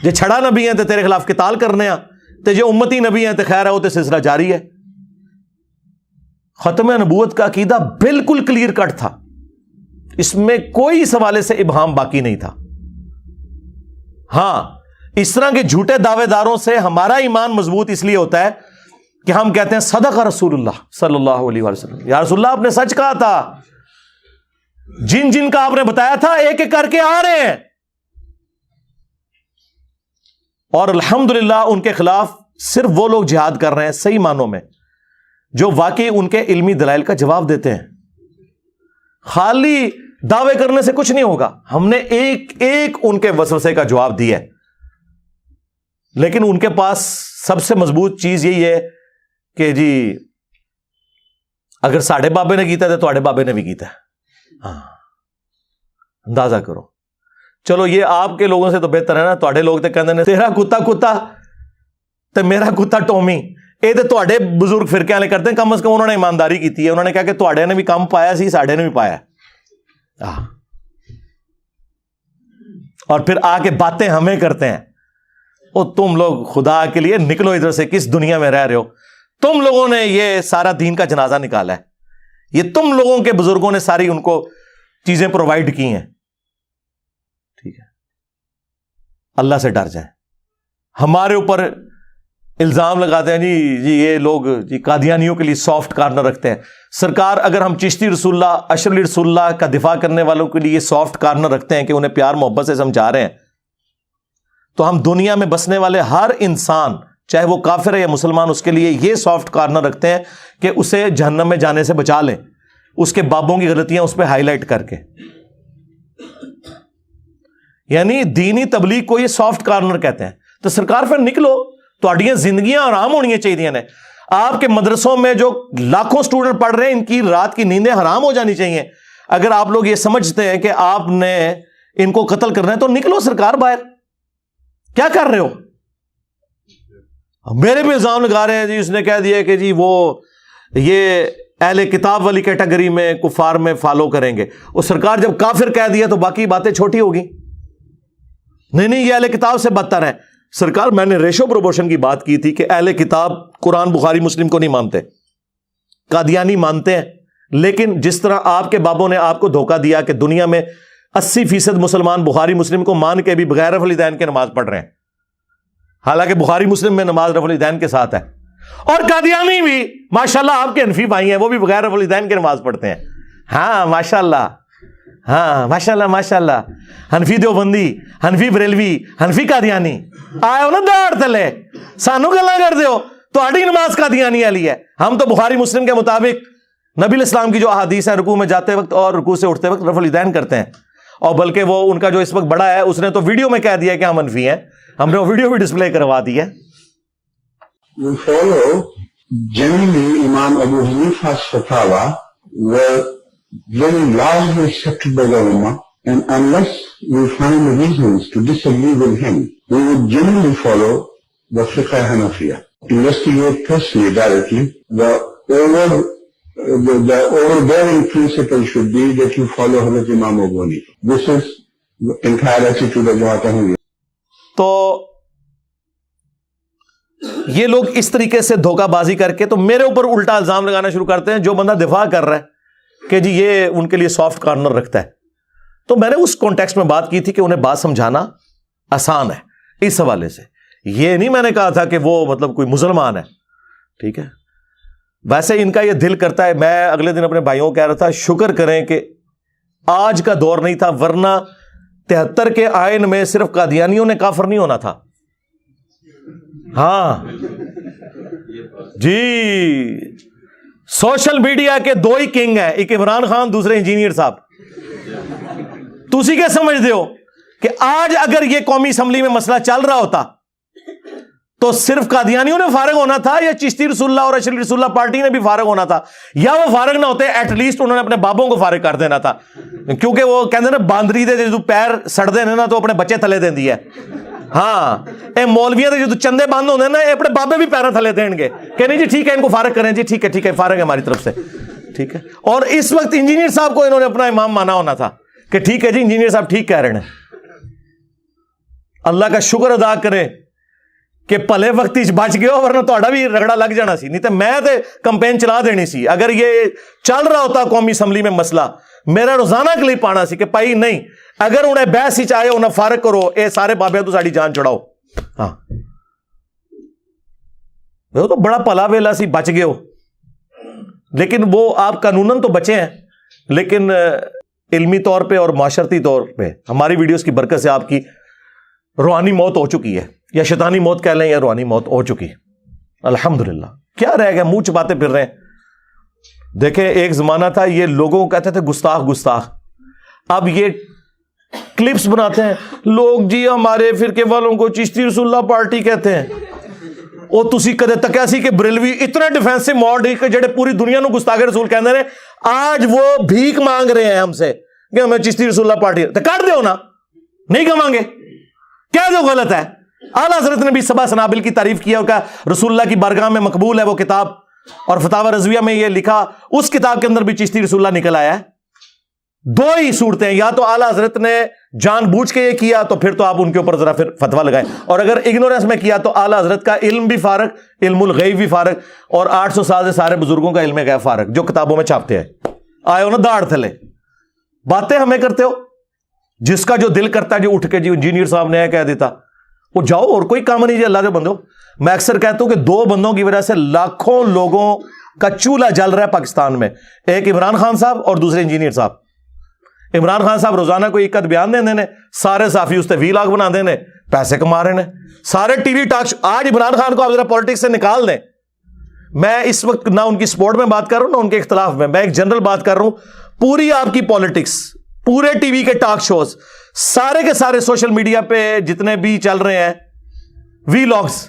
جو چھڑا نبی ہیں تو تیرے خلاف قتال کرنے ہیں، تو جو امتی نبی ہیں تو خیر ہے، وہ تو سلسلہ جاری ہے۔ ختم نبوت کا عقیدہ بالکل کلیئر کٹ تھا، اس میں کوئی اس حوالے سے ابہام باقی نہیں تھا. ہاں اس طرح کے جھوٹے دعوے داروں سے ہمارا ایمان مضبوط اس لیے ہوتا ہے کہ ہم کہتے ہیں صدق رسول اللہ صلی اللہ علیہ وسلم, یا رسول اللہ آپ نے سچ کہا تھا, جن جن کا آپ نے بتایا تھا ایک ایک کر کے آ رہے ہیں, اور الحمدللہ ان کے خلاف صرف وہ لوگ جہاد کر رہے ہیں صحیح معنوں میں جو واقعی ان کے علمی دلائل کا جواب دیتے ہیں. خالی دعوے کرنے سے کچھ نہیں ہوگا, ہم نے ایک ایک ان کے وسوسے کا جواب دیا ہے, لیکن ان کے پاس سب سے مضبوط چیز یہی ہے کہ جی اگر ساڈے بابے نے کیتا ہے تو تواڈے بابے نے بھی کیتا ہے. ہاں اندازہ کرو. چلو یہ آپ کے لوگوں سے تو بہتر ہے نا, تواڈے لوگ تو کہندے نے تیرا کتا کتا تے میرا کتا ٹومی, یہ تو تواڈے بزرگ فرقے والے کرتے ہیں, کم از کم انہوں نے ایمانداری کی ہے, انہوں نے کہا کہ تواڈے نے بھی کام پایا سی ساڈے نے بھی پایا. اور پھر آ کے باتیں ہمیں کرتے ہیں, او تم لوگ خدا کے لیے نکلو ادھر سے, کس دنیا میں رہ رہے ہو, تم لوگوں نے یہ سارا دین کا جنازہ نکالا ہے, یہ تم لوگوں کے بزرگوں نے ساری ان کو چیزیں پرووائڈ کی ہیں. ٹھیک ہے, اللہ سے ڈر جائیں. ہمارے اوپر الزام لگاتے ہیں جی یہ لوگ جی قادیانیوں کے لیے سافٹ کارنر رکھتے ہیں. سرکار اگر ہم چشتی رسول اللہ اشرف علی رسول اللہ کا دفاع کرنے والوں کے لیے سافٹ کارنر رکھتے ہیں کہ انہیں پیار محبت سے سمجھا رہے ہیں, تو ہم دنیا میں بسنے والے ہر انسان چاہے وہ کافر ہے یا مسلمان اس کے لیے یہ سافٹ کارنر رکھتے ہیں کہ اسے جہنم میں جانے سے بچا لیں, اس کے بابوں کی غلطیاں اس پہ ہائی لائٹ کر کے. یعنی دینی تبلیغ کو یہ سافٹ کارنر کہتے ہیں. تو سرکار پھر نکلو, تہاڈیاں زندگیاں آرام ہونی چاہیے نے. آپ کے مدرسوں میں جو لاکھوں اسٹوڈنٹ پڑھ رہے ہیں ان کی رات کی نیندیں حرام ہو جانی چاہیے. اگر آپ لوگ یہ سمجھتے ہیں کہ آپ نے ان کو قتل کرنا ہے تو نکلو سرکار باہر, کیا کر رہے ہو؟ میرے بھی الزام لگا رہے ہیں جی اس نے کہہ دیا کہ جی وہ یہ اہل کتاب والی کیٹیگری میں کفار میں فالو کریں گے. اور سرکار جب کافر کہہ دیا تو باقی باتیں چھوٹی ہوگی. نہیں یہ اہل کتاب سے بدتر ہے. سرکار میں نے ریشو پروپورشن کی بات کی تھی کہ اہل کتاب قرآن بخاری مسلم کو نہیں مانتے, قادیانی مانتے ہیں, لیکن جس طرح آپ کے بابوں نے آپ کو دھوکہ دیا کہ دنیا میں 80% مسلمان بخاری مسلم کو مان کے بھی بغیر رفع الیدین کے نماز پڑھ رہے ہیں, حالانکہ بخاری مسلم میں نماز رفع الیدین کے ساتھ ہے. اور قادیانی بھی ماشاءاللہ آپ کے حنفی بھائی ہیں, وہ بھی بغیر رفع الیدین کے نماز پڑھتے ہیں. ہاں ماشاءاللہ, ہاں ماشاءاللہ ماشاءاللہ. حنفی دیوبندی, حنفی بریلوی, حنفی قادیانی آئے ہو نا داڑ تلے, سانو گلا کر دیو تہاڈی نماز قادیانی والی ہے. ہم تو بخاری مسلم کے مطابق نبی علیہ السلام کی جو احادیث ہے رکوع میں جاتے وقت اور رکوع سے اٹھتے وقت رفع الیدین کرتے ہیں. اور بلکہ وہ ان کا جو اس وقت بڑا ہے اس نے تو ویڈیو میں کہہ دیا کہ ہم حنفی ہیں, ہم نے وہ ویڈیو بھی ڈسپلے کروا دی ہے. We follow generally Imam Abu Hanifa's fatwa were very largely accepted by the Ummah, and unless we find reasons to disagree with him, we would generally follow the Fiqh Hanafiya. Investigate personally, directly. The overbearing principle should be that you follow Hazrat Imam Abu Hanifa. This is the entire attitude of Jamaat Ahmadiyya. تو یہ لوگ اس طریقے سے دھوکہ بازی کر کے تو میرے اوپر الٹا الزام لگانا شروع کرتے ہیں. جو بندہ دفاع کر رہا ہے کہ جی یہ ان کے لیے سافٹ کارنر رکھتا ہے, تو میں نے اس کانٹیکسٹ میں بات کی تھی کہ انہیں بات سمجھانا آسان ہے. اس حوالے سے یہ نہیں میں نے کہا تھا کہ وہ مطلب کوئی مسلمان ہے, ٹھیک ہے. ویسے ان کا یہ دل کرتا ہے, میں اگلے دن اپنے بھائیوں کو کہہ رہا تھا شکر کریں کہ آج کا دور نہیں تھا, ورنہ 73 کے آئین میں صرف قادیانیوں نے کافر نہیں ہونا تھا. ہاں جی, سوشل میڈیا کے دو ہی کنگ ہیں, ایک عمران خان, دوسرے انجینئر صاحب. تسی کیا سمجھتے ہو کہ آج اگر یہ قومی اسمبلی میں مسئلہ چل رہا ہوتا تو صرف قادیانیوں نے فارغ ہونا تھا یا چشتی رسول اللہ اور اشرف رسول اللہ پارٹی نے بھی فارغ ہونا تھا, یا وہ فارغ نہ ہوتے ایٹ لیسٹ انہوں نے اپنے بابوں کو فارغ کر دینا تھا. کیونکہ وہ کہتے ہیں نا باندری دے جو پیر سڑ دے نا تو اپنے بچے تھلے دیں دی ہے. ہاں اے مولویاں جو چندے بند ہوتے ہیں نا, یہ اپنے بابے بھی پیروں تھلے دیں گے کہ نہیں جی ٹھیک ہے ان کو فارغ کریں, جی ٹھیک ہے فارغ ہے ہماری طرف سے, ٹھیک ہے. اور اس وقت انجینئر صاحب کو انہوں نے اپنا امام مانا ہونا تھا کہ ٹھیک ہے جی انجینئر صاحب ٹھیک کہہ رہے ہیں. اللہ کا شکر ادا کرے کہ پلے وقتی بچ گئے ہو, ورنہ تہاڈا بھی رگڑا لگ جانا سی. نہیں تو میں تے کمپین چلا دینی سی. اگر یہ چل رہا ہوتا قومی اسمبلی میں مسئلہ, میرا روزانہ کلپ آنا سی کہ پائی نہیں اگر انہیں بحث ہی چاہے انہیں فارغ کرو اے سارے بابے تو ساری جان چڑھاؤ. ہاں وہ تو بڑا پلا ویلا سی بچ گئے ہو, لیکن وہ آپ قانوناً تو بچے ہیں, لیکن علمی طور پہ اور معاشرتی طور پہ ہماری ویڈیوز کی برکت سے آپ کی روحانی موت ہو چکی ہے, یا شیطانی موت کہہ لیں یا روحانی موت ہو چکی. الحمدللہ. کیا رہ گیا, منہ چباتے پھر رہے ہیں. دیکھیں ایک زمانہ تھا یہ لوگوں کو کہتے تھے گستاخ گستاخ, اب یہ کلپس بناتے ہیں لوگ جی ہمارے فرقے والوں کو چشتی رسول اللہ پارٹی کہتے ہیں. وہ تسی کدے تکیا سی کہ بریلوی اتنے ڈیفینسو موڈ کہ جڑے پوری دنیا نو گستاخ رسول کہندے نے, آج وہ بھیک مانگ رہے ہیں ہم سے کہ ہمیں چشتی رسول اللہ پارٹی, تو کاٹ دیو نا, نہیں کہاں گے, کہہ دو غلط ہے. اعلیٰ حضرت نے بھی سبا سنابل کی تعریف کیا کہ رسول اللہ کی بارگاہ میں مقبول ہے وہ کتاب, اور فتاوی رضویہ میں یہ لکھا اس کتاب کے اندر بھی چشتی رسول اللہ نکل آیا ہے. دو ہی صورتیں, یا تو اعلیٰ حضرت نے جان بوجھ کے یہ کیا تو پھر تو آپ ان کے اوپر ذرا پھر فتویٰ لگائیں, اور اگر اگنورنس میں کیا تو اعلیٰ حضرت کا علم بھی فارغ, علم الغیب بھی فارغ, اور 800 سال سے سارے بزرگوں کا علم غیب فارغ جو کتابوں میں چھاپتے ہیں. آئے ہو نا داڑھ تھلے, باتیں ہمیں کرتے ہو. جس کا جو دل کرتا ہے جو اٹھ کے جی انجینئر صاحب نے کہہ دیتا وہ جاؤ, اور کوئی کام نہیں جی اللہ کے بندو. میں اکثر کہتا ہوں کہ 2 بندوں کی وجہ سے لاکھوں لوگوں کا چولہا جل رہا ہے پاکستان میں, ایک عمران خان صاحب اور دوسرے انجینئر صاحب. عمران خان صاحب روزانہ کوئی ایک بیان دے دینے, سارے صحافی اس تے ویلاگ بنا دینے, پیسے کما رہے ہیں, سارے ٹی وی ٹاک. آج عمران خان کو آپ ذرا پالیٹکس سے نکال دیں. میں اس وقت نہ ان کی سپورٹ میں بات کر رہا ہوں نہ ان کے اختلاف میں ایک جنرل بات کر رہا ہوں. پوری آپ کی پالیٹکس, پورے ٹی وی کے ٹاک شوز, سارے کے سارے سوشل میڈیا پہ جتنے بھی چل رہے ہیں وی لاگز,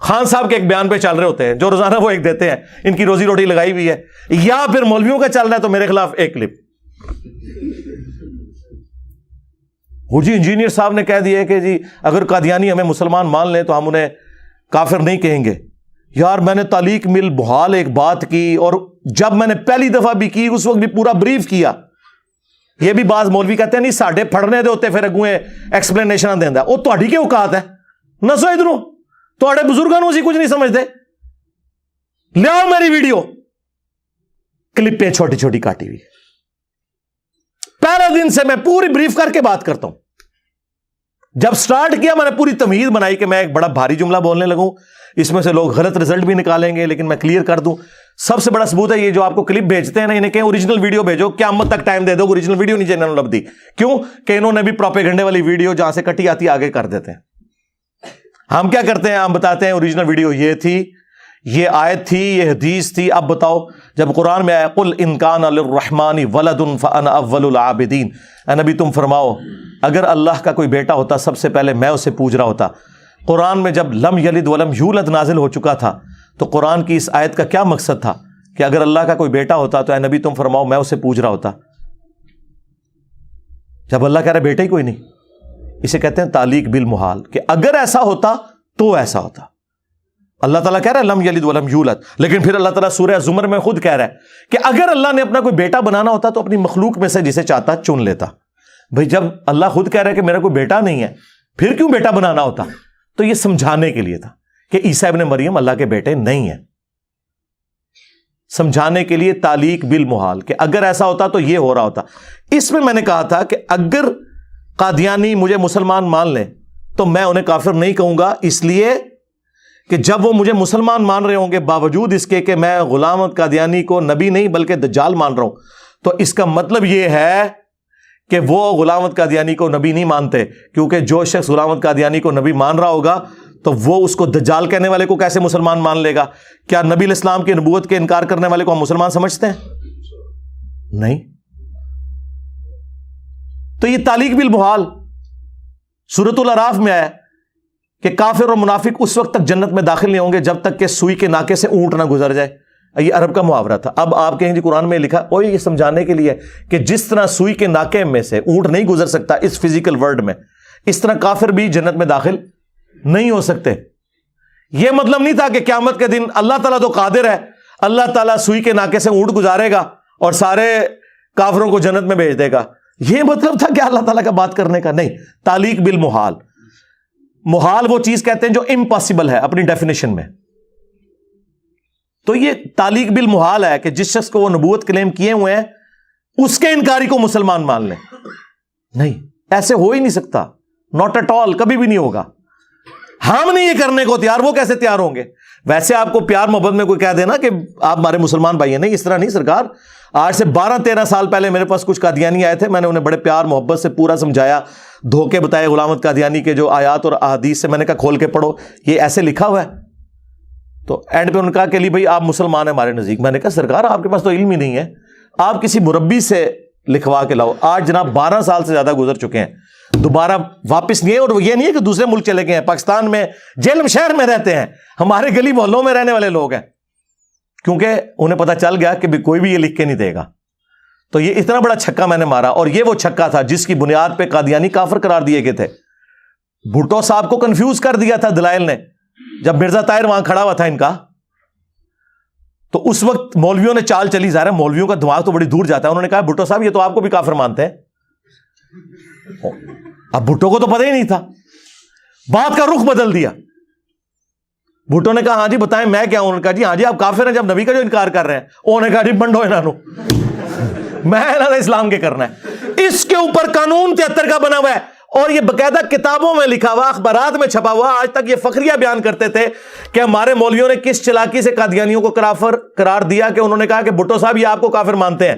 خان صاحب کے ایک بیان پہ چل رہے ہوتے ہیں جو روزانہ وہ ایک دیتے ہیں, ان کی روزی روٹی لگائی ہوئی ہے. یا پھر مولویوں کا چل رہا ہے تو میرے خلاف ایک کلپ. وہ جی انجینئر صاحب نے کہہ دیا کہ جی اگر قادیانی ہمیں مسلمان مان لیں تو ہم انہیں کافر نہیں کہیں گے. یار میں نے تعلیق مل بحال ایک بات کی, اور جب میں نے پہلی دفعہ بھی کی اس وقت بھی پورا بریف کیا. یہ بھی بعض مولوی کہتے ہیں نہیں ساڈے پڑھنے دے ہوتے پھر اگویں ایکسپلینیشن دیندا, وہ تہاڈی کی اوقات ہے, نسو ادھروں تہاڈے بزرگاں نوں اسی کچھ نہیں سمجھتے. لیاؤ میری ویڈیو, کلپیں چھوٹی چھوٹی کاٹی ہوئی. پہلے دن سے میں پوری بریف کر کے بات کرتا ہوں. جب سٹارٹ کیا میں نے پوری تمہید بنائی کہ میں ایک بڑا بھاری جملہ بولنے لگوں, اس میں سے لوگ غلط رزلٹ بھی نکالیں گے, لیکن میں کلیئر کر دوں. سب سے بڑا ثبوت ہے یہ جو آپ کو کلپ بھیجتے ہیں نا, انہیں کہیں اوریجنل ویڈیو بھیجو, قیامت تک ٹائم دے دو, اوریجنل ویڈیو نہیں انہوں نے لب دی. کیوں کہ انہوں نے بھی پروپیگنڈے والی ویڈیو جہاں سے کٹی آتی آگے کر دیتے ہیں. ہم کیا کرتے ہیں, ہم بتاتے ہیں اوریجنل ویڈیو یہ تھی, یہ آیت تھی, یہ حدیث تھی. اب بتاؤ جب قرآن میں آیا قل ان کان للرحمن ولد فانا اول العابدین, اے نبی تم فرماؤ اگر اللہ کا کوئی بیٹا ہوتا سب سے پہلے میں اسے پوج رہا ہوتا. قرآن میں جب لم یلد ولم یولد نازل ہو چکا تھا تو قرآن کی اس آیت کا کیا مقصد تھا کہ اگر اللہ کا کوئی بیٹا ہوتا تو اے نبی تم فرماؤ میں اسے پوج رہا ہوتا. جب اللہ کہہ رہا بیٹا ہی کوئی نہیں, اسے کہتے ہیں تعلیق بالمحال, کہ اگر ایسا ہوتا تو ایسا ہوتا. اللہ تعالیٰ کہہ رہا ہے لم یلد ولم یولد, لیکن پھر اللہ تعالیٰ سورہ زمر میں خود کہہ رہا ہے کہ اگر اللہ نے اپنا کوئی بیٹا بنانا ہوتا تو اپنی مخلوق میں سے جسے چاہتا چن لیتا. بھئی جب اللہ خود کہہ رہا ہے کہ میرا کوئی بیٹا نہیں ہے پھر کیوں بیٹا بنانا ہوتا؟ تو یہ سمجھانے کے لیے تھا کہ عیسیٰ ابن مریم اللہ کے بیٹے نہیں ہیں. سمجھانے کے لیے تعلیق بالمحال کہ اگر ایسا ہوتا تو یہ ہو رہا ہوتا. اس میں نے کہا تھا کہ اگر قادیانی مجھے مسلمان مان لیں تو میں انہیں کافر نہیں کہوں گا, اس لیے کہ جب وہ مجھے مسلمان مان رہے ہوں گے باوجود اس کے کہ میں غلام احمد قادیانی کو نبی نہیں بلکہ دجال مان رہا ہوں, تو اس کا مطلب یہ ہے کہ وہ غلام احمد قادیانی کو نبی نہیں مانتے, کیونکہ جو شخص غلام احمد قادیانی کو نبی مان رہا ہوگا تو وہ اس کو دجال کہنے والے کو کیسے مسلمان مان لے گا؟ کیا نبی علیہ السلام کی نبوت کے انکار کرنے والے کو ہم مسلمان سمجھتے ہیں؟ نہیں. تو یہ تعلیق بالمحال سورۃ الاعراف میں آیا کہ کافر اور منافق اس وقت تک جنت میں داخل نہیں ہوں گے جب تک کہ سوئی کے ناکے سے اونٹ نہ گزر جائے. یہ عرب کا محاورہ تھا. اب آپ کہیں جی قرآن میں لکھا, اور یہ سمجھانے کے لیے کہ جس طرح سوئی کے ناکے میں سے اونٹ نہیں گزر سکتا اس فزیکل ورلڈ میں, اس طرح کافر بھی جنت میں داخل نہیں ہو سکتے. یہ مطلب نہیں تھا کہ قیامت کے دن اللہ تعالیٰ تو قادر ہے, اللہ تعالیٰ سوئی کے ناکے سے اونٹ گزارے گا اور سارے کافروں کو جنت میں بھیج دے گا. یہ مطلب تھا کہ اللہ تعالیٰ کا بات کرنے کا نہیں. تعلیق بالمحال, محال وہ چیز کہتے ہیں جو امپاسبل ہے اپنی ڈیفینیشن میں. تو یہ تعلیق بالمحال ہے کہ جس شخص کو وہ نبوت کلیم کیے ہوئے ہیں اس کے انکاری کو مسلمان مان لیں. نہیں, ایسے ہو ہی نہیں سکتا, ناٹ ایٹ آل, کبھی بھی نہیں ہوگا. ہم نہیں یہ کرنے کو تیار, وہ کیسے تیار ہوں گے؟ ویسے آپ کو پیار محبت میں کوئی کہہ دینا کہ آپ ہمارے مسلمان بھائی ہیں, نہیں, اس طرح نہیں سرکار. آج سے 12-13 سال پہلے میرے پاس کچھ قادیانی آئے تھے, میں نے انہیں بڑے پیار محبت سے پورا سمجھایا, دھوکے بتائے غلام احمد قادیانی کے جو آیات اور احادیث سے, میں نے کہا کھول کے پڑھو, یہ ایسے لکھا ہوا ہے. تو اینڈ پہ انہوں نے کہا کہ علی بھائی آپ مسلمان ہیں ہمارے نزدیک. میں نے کہا سرکار آپ کے پاس تو علم ہی نہیں ہے, آپ کسی مربی سے لکھوا کے لاؤ. آج جناب 12 سال سے زیادہ گزر چکے ہیں, دوبارہ واپس نہیں ہے. اور یہ نہیں ہے کہ دوسرے ملک چلے گئے ہیں, پاکستان میں جیلم شہر میں رہتے ہیں, ہمارے گلی محلوں میں رہنے والے لوگ ہیں, کیونکہ انہیں پتا چل گیا کہ کوئی بھی یہ لکھ کے نہیں دے گا. تو یہ اتنا بڑا چھکا میں نے مارا, اور یہ وہ چھکا تھا جس کی بنیاد پہ قادیانی کافر قرار دیے گئے تھے. بھٹو صاحب کو کنفیوز کر دیا تھا دلائل نے, جب مرزا طاہر وہاں کھڑا ہوا تھا ان کا, تو اس وقت مولویوں نے چال چلی. ظاہر ہے مولویوں کا دماغ تو بڑی دور جاتا ہے. انہوں نے کہا بھٹو صاحب یہ تو آپ کو بھی کافر مانتے ہیں. اب بھٹو کو تو پتہ ہی نہیں تھا, بات کا رخ بدل دیا. بھٹو نے کہا ہاں جی بتائیں میں کیا ہوں. انہوں نے کہا جی ہاں جی آپ کافر ہیں جب نبی کا جو انکار کر رہے ہیں. انہوں نے کہا جی بنڈو انہوں میں اسلام کے کرنا ہے. اس کے اوپر قانون 73 کا بنا ہوا ہے, اور یہ باقاعدہ کتابوں میں لکھا ہوا, اخبارات میں چھپا ہوا. آج تک یہ فخریہ بیان کرتے تھے کہ ہمارے مولویوں نے کس چلاکی سے قادیانیوں کو کافر قرار دیا, کہ انہوں نے کہا کہ بھٹو صاحب یہ آپ کو کافر مانتے ہیں.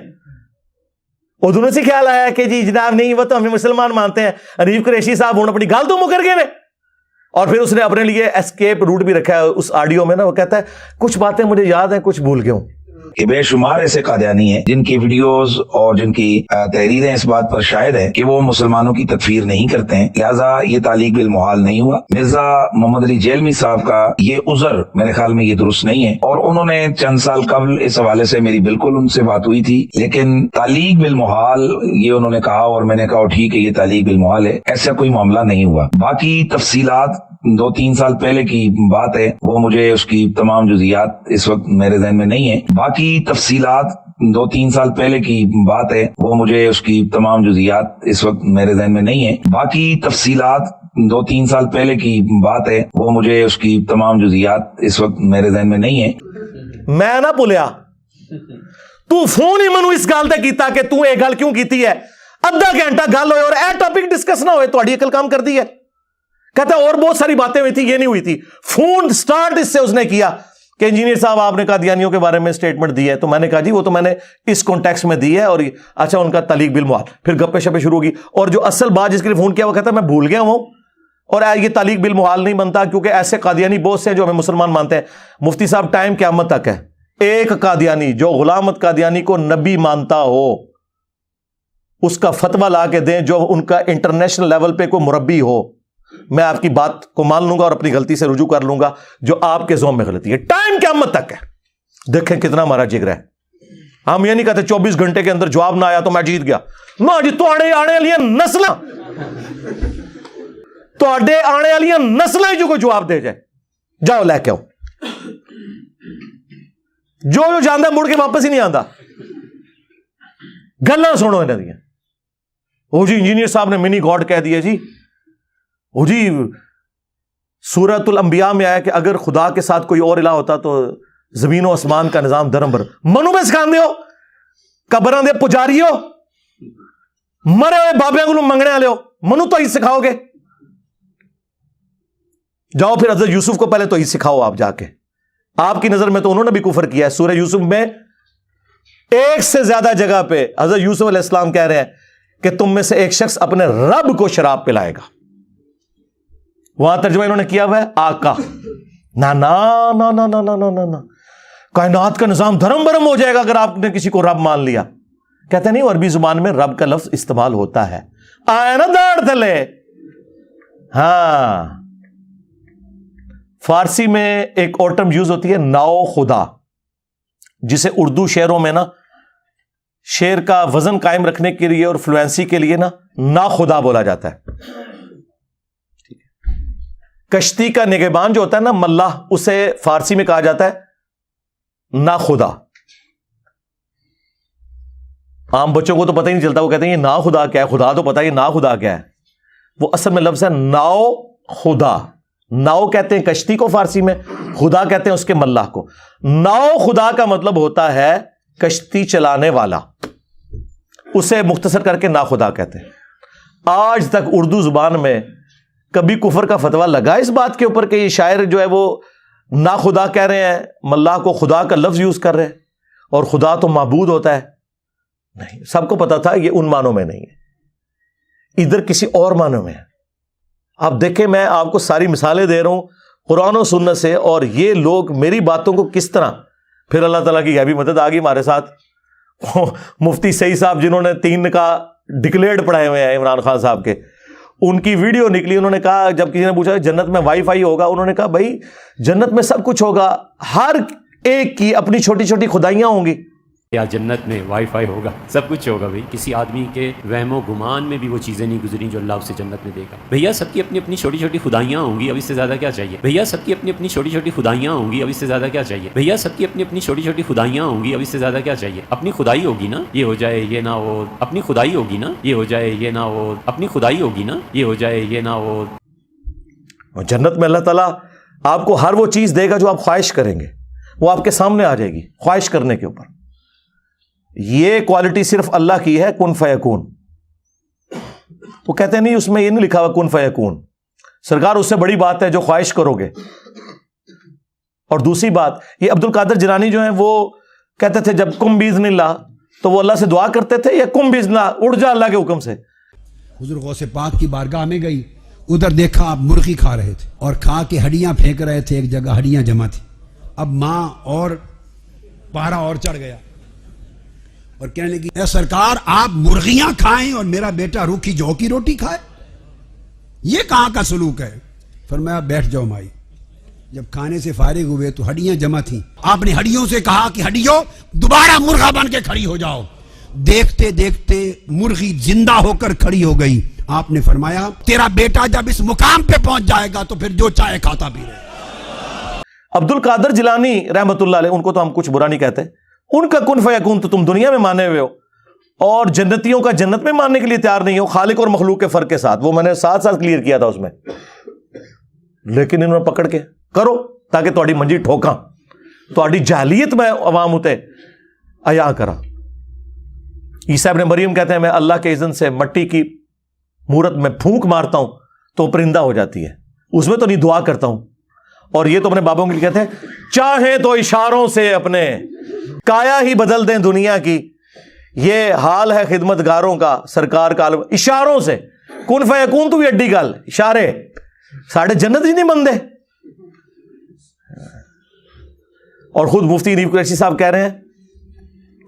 اور دونوں سے خیال آیا کہ جی جناب نہیں وہ تو ہمیں مسلمان مانتے ہیں. حنیف قریشی صاحب انہوں نے اپنی گال تو مکر گئے. اور پھر اس نے اپنے لیے ایسکیپ روٹ بھی رکھا ہے اس آڈیو میں نا, وہ کہتا ہے کچھ باتیں مجھے یاد ہیں کچھ بھول گیا ہوں. کہ بے شمار ایسے قادیانی ہیں جن کی ویڈیوز اور جن کی تحریریں اس بات پر شاہد ہے کہ وہ مسلمانوں کی تکفیر نہیں کرتے ہیں, لہذا یہ تعلیق بالمحال نہیں ہوا. مرزا محمد علی جیلمی صاحب کا یہ عذر میرے خیال میں یہ درست نہیں ہے, اور انہوں نے چند سال قبل اس حوالے سے میری بالکل ان سے بات ہوئی تھی, لیکن تعلیق بالمحال یہ انہوں نے کہا, اور میں نے کہا ٹھیک ہے یہ تعلیق بالمحال ہے, ایسا کوئی معاملہ نہیں ہوا. باقی تفصیلات 2-3 سال پہلے کی بات ہے, وہ مجھے اس کی تمام جزئیات اس وقت میرے ذہن میں نہیں ہے. باقی تفصیلات 2-3 سال پہلے کی بات ہے, وہ مجھے اس کی تمام جزئیات اس وقت میرے ذہن میں نہیں ہے. باقی تفصیلات 2-3 سال پہلے کی بات ہے, وہ مجھے اس کی تمام جزئیات اس وقت میرے ذہن میں نہیں ہے. میں نہ بولیا تو فون ہی منو اس گل تے کیتا کہ تو یہ گل کیوں کیتی ہے. ادھا گھنٹہ گل ہوئے اور اے ٹاپک ڈسکس نہ ہوئے, تہاڈی عقل کام کر دی ہے. کہتا ہے اور بہت ساری باتیں ہوئی تھی, یہ نہیں ہوئی تھی. فون سٹارٹ اس سے اس نے کیا کہ انجینئر صاحب آپ نے قادیانیوں کے بارے میں سٹیٹمنٹ دی ہے. تو میں نے کہا جی وہ تو میں نے اس کانٹیکسٹ میں دی ہے, اور اچھا ان کا تعلیق بالمحال. پھر گپے شپے شروع ہوگی, اور جو اصل بات جس کے لیے فون کیا وہ کہتا ہے میں بھول گیا ہوں, اور یہ تعلیق بالمحال نہیں بنتا کیونکہ ایسے قادیانی بہت سے ہیں جو ہمیں مسلمان مانتے ہیں. مفتی صاحب ٹائم قیامت تک ہے, ایک قادیانی جو غلام احمد قادیانی کو نبی مانتا ہو اس کا فتویٰ لا کے دیں, جو ان کا انٹرنیشنل لیول پہ کوئی مربی ہو. میں آپ کی بات کو مان لوں گا اور اپنی غلطی سے رجوع کر لوں گا جو آپ کے ذوق میں غلطی ہے. ٹائم قیامت تک ہے. دیکھیں کتنا ہمارا جگر ہے. ہم یہ نہیں کہتے 24 گھنٹے کے اندر جواب نہ آیا تو میں جیت گیا. نہ جی, تو آنے والی نسل جو کوئی جواب دے جائے, جاؤ لے کے آؤ. جو جانا مڑ کے واپس ہی نہیں آتا. گلاں سنو انہاں دیاں. وہ جی انجینئر صاحب نے منی گاڈ کہہ دیا جی. وہ جی سورۃ الانبیاء میں آیا کہ اگر خدا کے ساتھ کوئی اور الہ ہوتا تو زمین و آسمان کا نظام درم بر. منو میں سکھاندے ہو, قبراں دے پجاری ہو, مرے ہوئے بابے کو منگنے والے ہو, منو تو ہی سکھاؤ گے. جاؤ پھر حضرت یوسف کو پہلے تو ہی سکھاؤ آپ جا کے. آپ کی نظر میں تو انہوں نے بھی کفر کیا ہے. سورہ یوسف میں 1 سے زیادہ جگہ پہ حضرت یوسف علیہ السلام کہہ رہے ہیں کہ تم میں سے ایک شخص اپنے رب کو شراب پلائے گا. وہاں ترجمہ انہوں نے کیا ہوا ہے آقا. نا نا نا نا نا نا نا نا, کائنات کا نظام دھرم برم ہو جائے گا اگر آپ نے کسی کو رب مان لیا. کہتے نہیں, عربی زبان میں رب کا لفظ استعمال ہوتا ہے. آئے نا داڑ تلے. ہاں, فارسی میں ایک اور ٹرم یوز ہوتی ہے ناؤ خدا, جسے اردو شعروں میں نا شعر کا وزن قائم رکھنے کے لیے اور فلوئنسی کے لیے نا خدا بولا جاتا ہے. کشتی کا نگہبان جو ہوتا ہے نا ملاح, اسے فارسی میں کہا جاتا ہے نا خدا. عام بچوں کو تو پتہ ہی نہیں چلتا, وہ کہتے ہیں یہ نا خدا کیا ہے, خدا تو پتہ ہے یہ نا خدا کیا ہے. وہ اصل میں لفظ ہے ناؤ خدا. ناؤ کہتے ہیں کشتی کو فارسی میں, خدا کہتے ہیں اس کے ملاح کو. ناؤ خدا کا مطلب ہوتا ہے کشتی چلانے والا. اسے مختصر کر کے ناخدا کہتے ہیں. آج تک اردو زبان میں کبھی کفر کا فتویٰ لگا اس بات کے اوپر کہ یہ شاعر جو ہے وہ ناخدا کہہ رہے ہیں, اللہ کو خدا کا لفظ یوز کر رہے ہیں, اور خدا تو معبود ہوتا ہے؟ نہیں, سب کو پتا تھا یہ ان معنوں میں نہیں ہے, ادھر کسی اور معنوں میں ہے. آپ دیکھیں, میں آپ کو ساری مثالیں دے رہا ہوں قرآن و سنت سے, اور یہ لوگ میری باتوں کو کس طرح, پھر اللہ تعالیٰ کی غیبی مدد آ گئی ہمارے ساتھ. مفتی سعید صاحب جنہوں نے 3 کا ڈکلیئرڈ پڑھائے ہوئے ہیں عمران خان صاحب کے, ان کی ویڈیو نکلی, انہوں نے کہا, جب کسی نے پوچھا جنت میں وائی فائی ہوگا, انہوں نے کہا بھائی جنت میں سب کچھ ہوگا, ہر ایک کی اپنی چھوٹی چھوٹی خدائیاں ہوں گی. یا جنت میں وائی فائی ہوگا, سب کچھ ہوگا. بھائی کسی آدمی کے وہم و گمان میں بھی وہ چیزیں نہیں گزری جو اللہ اسے جنت میں دے گا. بھیا سب کی اپنی اپنی چھوٹی چھوٹی خدائیاں ہوں گی, اب اس سے زیادہ کیا چاہیے. بھیا سب کی اپنی اپنی چھوٹی چھوٹی خدائیاں ہوں گی, اب اس سے زیادہ کیا چاہیے. بھیا سب کی اپنی اپنی چھوٹی چھوٹی خدائیاں ہوں گی, اب اس سے زیادہ کیا چاہیے. اپنی خدائی ہوگی نا, یہ ہو جائے یہ نہ ہو, اپنی خدائی ہوگی نا, یہ ہو جائے یہ نہ ہو, اپنی خدائی ہوگی نا, یہ ہو جائے یہ نہ ہو. جنت میں اللہ تعالیٰ آپ کو ہر وہ چیز دے گا جو آپ خواہش کریں گے, وہ آپ کے سامنے آ جائے گی خواہش کرنے کے اوپر. یہ کوالٹی صرف اللہ کی ہے, کن فیکون. وہ کہتے ہیں نہیں, اس میں یہ نہیں لکھا ہوا کن فیکون. سرکار اس سے بڑی بات ہے جو خواہش کرو گے. اور دوسری بات, یہ عبد القادر جیلانی جو ہیں وہ کہتے تھے جب کم باذن اللہ, تو وہ اللہ سے دعا کرتے تھے, یا کم باذن اللہ, اڑ جا اللہ کے حکم سے. حضور غوث پاک کی بارگاہ میں گئی, ادھر دیکھا آپ مرغی کھا رہے تھے, اور کھا کے ہڈیاں پھینک رہے تھے, ایک جگہ ہڈیاں جمع تھی. اب ماں اور پارا اور چڑھ گیا اور کہنے لگی, اے سرکار آپ مرغیاں کھائیں اور میرا بیٹا روکھی جو کی روٹی کھائے, یہ کہاں کا سلوک ہے. فرمایا بیٹھ جاؤ مائی. جب کھانے سے فارغ ہوئے تو ہڈیاں جمع تھیں. آپ نے ہڈیوں سے کہا کہ ہڈیوں دوبارہ مرغا بن کے کھڑی ہو جاؤ. دیکھتے دیکھتے مرغی زندہ ہو کر کھڑی ہو گئی. آپ نے فرمایا تیرا بیٹا جب اس مقام پہ پہنچ جائے گا تو پھر جو چاہے کھاتا بھی رہے. عبد القادر جیلانی رحمت اللہ علیہ, ان کو تو ہم کچھ برا نہیں کہتے, ان کا کن فیکون تو تم دنیا میں مانے ہوئے ہو, اور جنتیوں کا جنت میں ماننے کے لیے تیار نہیں ہو, خالق اور مخلوق کے فرق کے ساتھ. وہ میں نے ساتھ کلیئر کیا تھا اس میں, لیکن انہوں نے پکڑ کے کرو تاکہ تہاڈی منجی ٹھوکاں, تہاڈی جہلیت میں عوام اتے عیا کرا. عیسیٰ ابن مریم کہتے ہیں میں اللہ کے اذن سے مٹی کی مورت میں پھونک مارتا ہوں تو پرندہ ہو جاتی ہے, اس میں تو نہیں دعا کرتا ہوں. اور یہ تو اپنے بابوں کے لیے کہتے ہیں چاہیں تو اشاروں سے اپنے کایا ہی بدل دیں دنیا کی. یہ حال ہے خدمت گاروں کا, سرکار کا عالم اشاروں سے. کن فیکون تو بھی اڈی گل, اشارے ساڑھے جنت ہی نہیں بندے. اور خود مفتی نیب قریشی صاحب کہہ رہے ہیں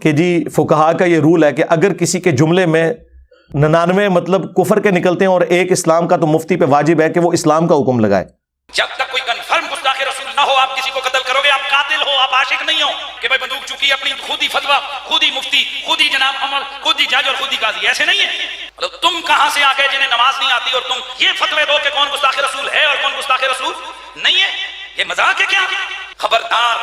کہ جی فقہا کا یہ رول ہے کہ اگر کسی کے جملے میں 99 مطلب کفر کے نکلتے ہیں اور ایک اسلام کا, تو مفتی پہ واجب ہے کہ وہ اسلام کا حکم لگائے. جب تک کوئی کنفرم گستاخ رسول نہ ہو, آپ کسی کو قتل کرو گے, آپ قاتل ہو, آپ عاشق نہیں ہو کہ بھائی بندوق چکی اپنی خود ہی فتویٰ, خود ہی مفتی, خود ہی جناب عمل, خود ہی جج اور خود ہی قاضی. ایسے نہیں ہے. تم کہاں سے آ گئے جنہیں نماز نہیں آتی اور تم یہ فتوے دو کہ کون گستاخ رسول ہے اور کون گستاخ رسول نہیں ہے. یہ مذاق ہے کیا؟ خبردار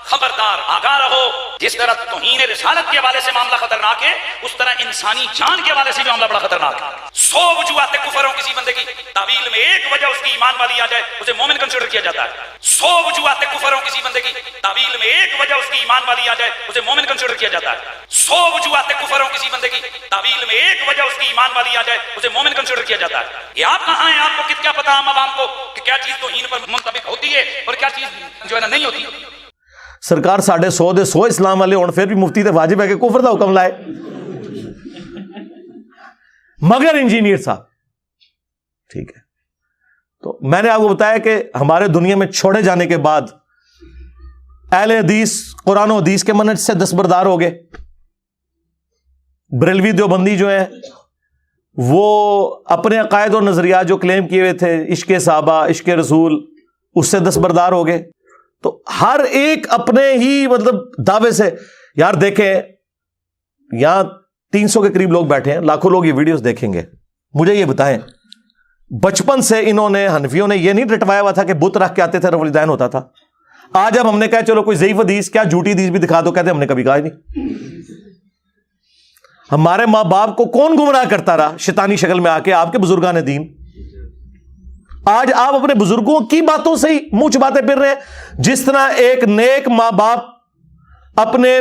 خبردار, آگاہ رہو. جس طرح توہین رسالت کے حوالے سے معاملہ خطرناک ہے, اس طرح انسانی جان کے حوالے سے بھی معاملہ بڑا خطرناک ہے. 100 وجوہات کفر ہوں کسی بندے کی, تعویل میں ایک وجہ اس کی ایمان والی آ جائے, اسے مومن کنسیڈر کیا جاتا ہے. 100 وجوہات کفر ہوں کسی بندے کی, تعویل میں ایک وجہ اس کی ایمان والی آ جائے, اسے مومن کنسیڈر کیا جاتا ہے. 100 وجوہات کفر ہوں کسی بندے کی, تعویل میں ایک وجہ اس کی ایمان والی آ جائے, اسے مومن کنسیڈر کیا جاتا ہے. یہ آپ کہاں ہیں, آپ کو کیا پتا عام عوام کو کہ کیا چیز توہین پر منطبق ہوتی ہے اور کیا چیز جو ہے نا نہیں ہوتی. سرکار 150 اسلام والے ہون, پھر بھی مفتی تے واجب ہے کہ کفر دا حکم لائے. مگر انجینئر صاحب ٹھیک ہے. تو میں نے آپ کو بتایا کہ ہمارے دنیا میں چھوڑے جانے کے بعد اہل حدیث قرآن و حدیث کے منہج سے دستبردار ہو گئے. بریلوی دیوبندی جو ہیں وہ اپنے عقائد اور نظریات جو کلیم کیے ہوئے تھے, عشق صحابہ, عشق رسول, اس سے دستبردار ہو گئے. تو ہر ایک اپنے ہی مطلب دعوے سے. یار دیکھیں یہاں 300 کے قریب لوگ بیٹھے ہیں, لاکھوں لوگ یہ ویڈیوز دیکھیں گے. مجھے یہ بتائیں بچپن سے انہوں نے, حنفیوں نے یہ نہیں رٹوایا ہوا تھا کہ بت رکھ کے آتے تھے رفل ہوتا تھا. آج جب ہم نے کہا چلو کوئی ضعیف حدیث, کیا جھوٹی حدیث بھی دکھا دو, کہتے ہم نے کبھی کہا ہی نہیں. ہمارے ماں باپ کو کون گمراہ کرتا رہا شیطانی شکل میں آ کے, آپ کے بزرگان دین. آج آپ اپنے بزرگوں کی باتوں سے ہی منہ چباتے پھر رہے ہیں. جس طرح ایک نیک ماں باپ اپنے